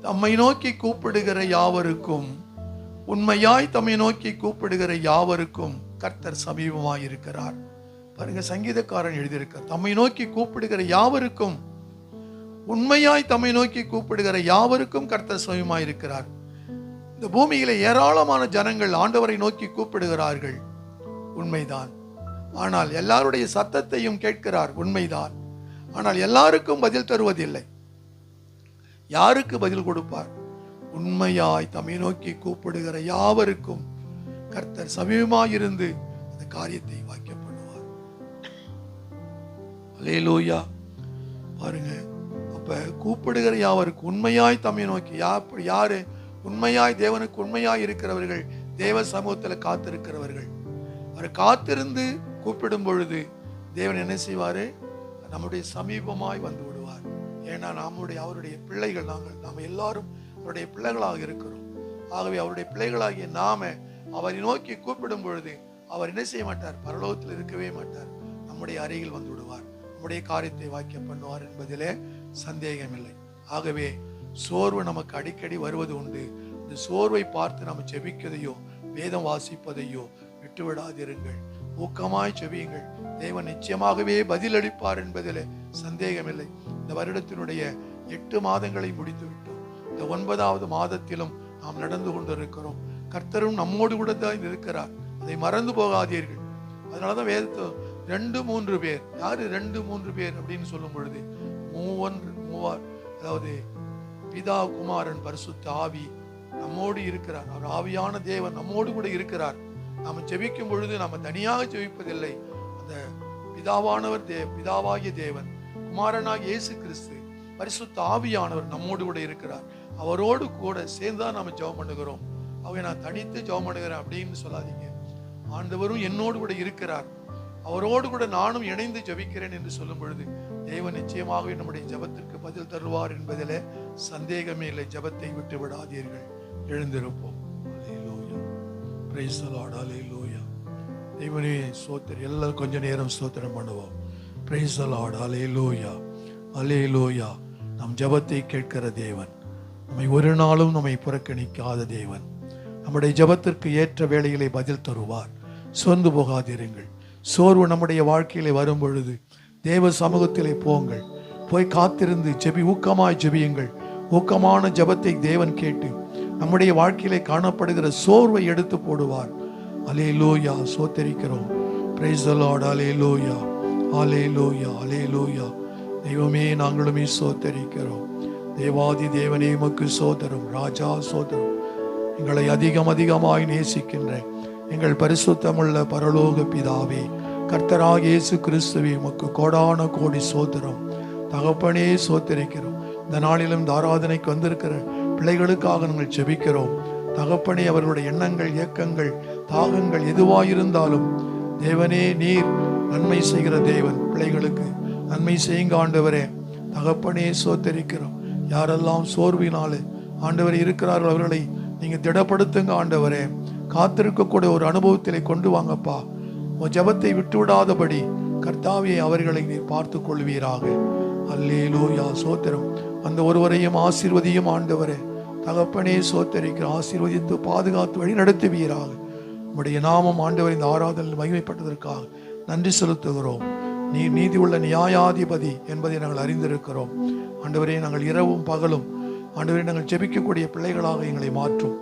[SPEAKER 2] தம்மை நோக்கி கூப்பிடுகிற யாவருக்கும், உண்மையாய் தம்மை நோக்கி கூப்பிடுகிற யாவருக்கும் கர்த்தர் சமீபமாய் இருக்கிறார். பாருங்க, சங்கீதக்காரன் எழுதியிருக்கார், தம்மை நோக்கி கூப்பிடுகிற யாவருக்கும், உண்மையாய் தம்மை நோக்கி கூப்பிடுகிற யாவருக்கும் கர்த்தர் சமீபமாய் இருக்கிறார். இந்த பூமியில ஏராளமான ஜனங்கள் ஆண்டவரை நோக்கி கூப்பிடுகிறார்கள், உண்மைதான். ஆனால் எல்லாருடைய சத்தத்தையும் கேட்கிறார், உண்மைதான். ஆனால் எல்லாருக்கும் பதில் தருவதில்லை. யாருக்கு பதில் கொடுப்பார்? உண்மையாய் தம்மை நோக்கி கூப்பிடுகிற யாவருக்கும் கர்த்தர் சமீபமாயிருந்து அந்த காரியத்தை வாய்க்க பண்ணுவார். அல்லேலூயா. பாருங்க, அப்ப கூப்பிடுகிற யாவருக்கு, உண்மையாய் தம்மை நோக்கி, யாரு உண்மையாய் தேவனுக்கு உண்மையாய் இருக்கிறவர்கள், தேவ சமூகத்தில் காத்திருக்கிறவர்கள். அவர் காத்திருந்து கூப்பிடும் பொழுது தேவன் என்ன செய்வாரு, நம்முடைய சமீபமாய் வந்து விடுவார். ஏன்னா அவருடைய பிள்ளைகள் நாம் எல்லாரும் அவருடைய பிள்ளைகளாக இருக்கிறோம். ஆகவே அவருடைய பிள்ளைகளாகிய நாம அவரை நோக்கி கூப்பிடும் பொழுது அவர் என்ன செய்ய மாட்டார், பரலோகத்தில் இருக்கவே மாட்டார், நம்முடைய அருகில் வந்து விடுவார், நம்முடைய காரியத்தை வாக்கியம் பண்ணுவார் என்பதிலே சந்தேகம் இல்லை. ஆகவே சோர்வு நமக்கு அடிக்கடி வருவது உண்டு. அந்த சோர்வை பார்த்து நாம் ஜெபிக்கதையோ வேதம் வாசிப்பதையோ விட்டுவிடாதிருங்கள். ஊக்கமாய் ஜெபியுங்கள். தேவன் நிச்சயமாகவே பதிலளிப்பார் என்பதில் சந்தேகமில்லை. இந்த வருடத்தினுடைய 8 மாதங்களை முடித்து விட்டோம். இந்த 9வது மாதத்திலும் நாம் நடந்து கொண்டிருக்கிறோம். கர்த்தரும் நம்மோடு கூட தான் இருக்கிறார். அதை மறந்து போகாதீர்கள். அதனாலதான் வேதத்தை 2-3 பேர், யாரு 2-3 பேர் அப்படின்னு சொல்லும் பொழுது மூவர், அதாவது பிதா, குமாரன், பரிசுத்த ஆவி நம்மோடு இருக்கிறார். அவர் ஆவியான தேவன் நம்மோடு கூட இருக்கிறார். நாம ஜெபிக்கும் பொழுது நாம தனியாக ஜெபிப்பதில்லை. அந்த பிதாவானவர் பிதாவாகிய தேவன், குமாரனாகிய இயேசு கிறிஸ்து, பரிசுத்த ஆவியானவர் நம்மோடு கூட இருக்கிறார். அவரோடு கூட சேர்ந்துதான் நாம ஜெபம் பண்ணுகிறோம். அவங்க நான் தனித்து ஜெபம் பண்ணுகிறேன் அப்படின்னு சொல்லாதீங்க. ஆண்டவரும் என்னோடு கூட இருக்கிறார், அவரோடு கூட நானும் இணைந்து ஜெபிக்கிறேன் என்று சொல்லும் பொழுது தேவன் நிச்சயமாகவே நம்முடைய ஜெபத்திற்கு பதில் தருவார் என்பதில் சந்தேகமே இல்லை. ஜெபத்தை விட்டு விடாதீர்கள். எழுந்திருப்போம். அல்லேலூயா. Praise the Lord. அல்லேலூயா. தேவனே ஸ்தோத்திரம். எல்லாரும் கொஞ்ச நேரம் ஸ்தோத்திரம் பண்ணுவோம். Praise the Lord. அல்லேலூயா. அல்லேலூயா. நம் ஜெபத்தை கேட்கிற தேவன், நம்மை ஒரு நாளும் நம்மை புறக்கணிக்காத தேவன், நம்முடைய ஜெபத்திற்கு ஏற்ற வேளையிலே பதில் தருவார். சோர்ந்து போகாதிருங்கள். சோர்வு நம்முடைய வாழ்க்கையிலே வரும் பொழுது தேவ சமூகத்திலே போங்கள். போய் காத்திருந்து ஜெபி, ஊக்கமாய் ஜெபியுங்கள். ஊக்கமான ஜெபத்தை தேவன் கேட்டு நம்முடைய வாழ்க்கையிலே காணப்படுகிற சோர்வை எடுத்து போடுவார். அல்லேலூயா. சோத்தரிக்கிறோம். Praise the Lord. அல்லேலூயா. அல்லேலூயா. அல்லேலூயா. தெய்வமே நாங்களுமே சோத்தரிக்கிறோம். தேவாதி தேவனே உமக்கு சோதரம். ராஜா சோதரம். எங்களை அதிகமாய் நேசிக்கின்ற எங்கள் பரிசுத்தமுள்ள பரலோக பிதாவே, கர்த்தராகிய இயேசு கிறிஸ்துவே, உமக்கு கோடான கோடி சோதரம். தகப்பனே சோத்தரிக்கிறோம். இந்த நாளிலும் இந்த ஆராதனைக்கு வந்திருக்கிற பிள்ளைகளுக்காக நாங்கள் ஜெபிக்கிறோம். தகப்பனே, அவர்களுடைய எண்ணங்கள், இயக்கங்கள், தாகங்கள் எதுவாயிருந்தாலும் தேவனே நீர் நன்மை செய்கிற தேவன். பிள்ளைகளுக்கு நன்மை செய்யுங்க ஆண்டவரே. தகப்பனே சோத்தரிக்கிறோம். யாரெல்லாம் சோர்வினாலே ஆண்டவரே இருக்கிறார்கள் அவர்களை நீங்க திடப்படுத்துங்க ஆண்டவரே. காத்திருக்கக்கூடிய ஒரு அனுபவத்திலே கொண்டு வாங்கப்பா. உன் ஜெபத்தை விட்டுவிடாதபடி கர்த்தாவே அவர்களை நீர் பார்த்து கொள்வீராக. அல்லேலூயா. சோத்திரம். அந்த ஒருவரையும் ஆசீர்வதியும் ஆண்டவரே. தகப்பனே சோத்தரிக்கிற, ஆசீர்வதித்து பாதுகாத்து வழி நடத்துவீராக. உம்முடைய நாமம் ஆண்டவர் இந்த ஆராதனையில் மகிமைப்பட்டதற்காக நன்றி செலுத்துகிறோம். நீ நீதி உள்ள நியாயாதிபதி என்பதை நாங்கள் அறிந்திருக்கிறோம் ஆண்டவரே. நாங்கள் இரவும் பகலும் ஆண்டவரே நாங்கள் ஜெபிக்கக்கூடிய பிள்ளைகளாக எங்களை மாற்றும்.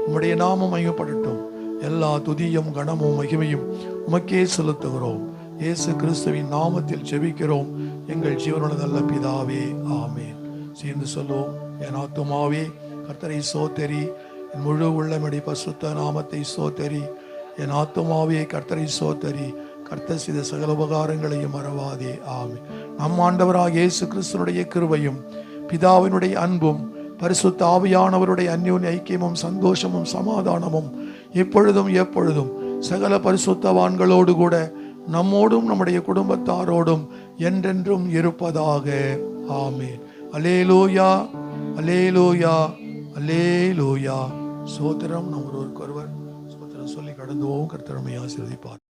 [SPEAKER 2] உம்முடைய நாமம் மகிமைப்படட்டும். எல்லா துதியும் கனமும் மகிமையும் உமக்கே செலுத்துகிறோம். இயேசு கிறிஸ்துவின் நாமத்தில் ஜெபிக்கிறோம் எங்கள் ஜீவனுள்ள நல்ல பிதாவே. ஆமென். சேர்ந்து சொல்லுவோம். என் ஆத்துமாவே கர்த்தரை சோத்தரி, என் முழு உள்ளமடி பரிசுத்த நாமத்தை சோத்தரி. என் ஆத்துமாவே கர்த்தரை சோத்தரி, கர்த்தர் செய்த சகல உபகாரங்களையும் மறவாதே. ஆமென். நம் ஆண்டவராகிய இயேசு கிறிஸ்துவினுடைய கிருபையும் பிதாவினுடைய அன்பும் பரிசுத்த ஆவியானவருடைய அந்யோன்ய ஐக்கியமும் சந்தோஷமும் சமாதானமும் இப்பொழுதும் எப்பொழுதும் சகல பரிசுத்தவான்களோடு கூட நம்மோடும் நம்முடைய குடும்பத்தாரோடும் என்றென்றும் இருப்பதாக. ஆமென். அல்லேலூயா. அல்லேலூயா. அல்லேலூயா. சோத்திரம். நம் ஒருவருக்கொருவர் சோத்திரம் சொல்லி கடந்து போவோம். கர்த்தர் நம்மை ஆசீர்வதிப்பார்.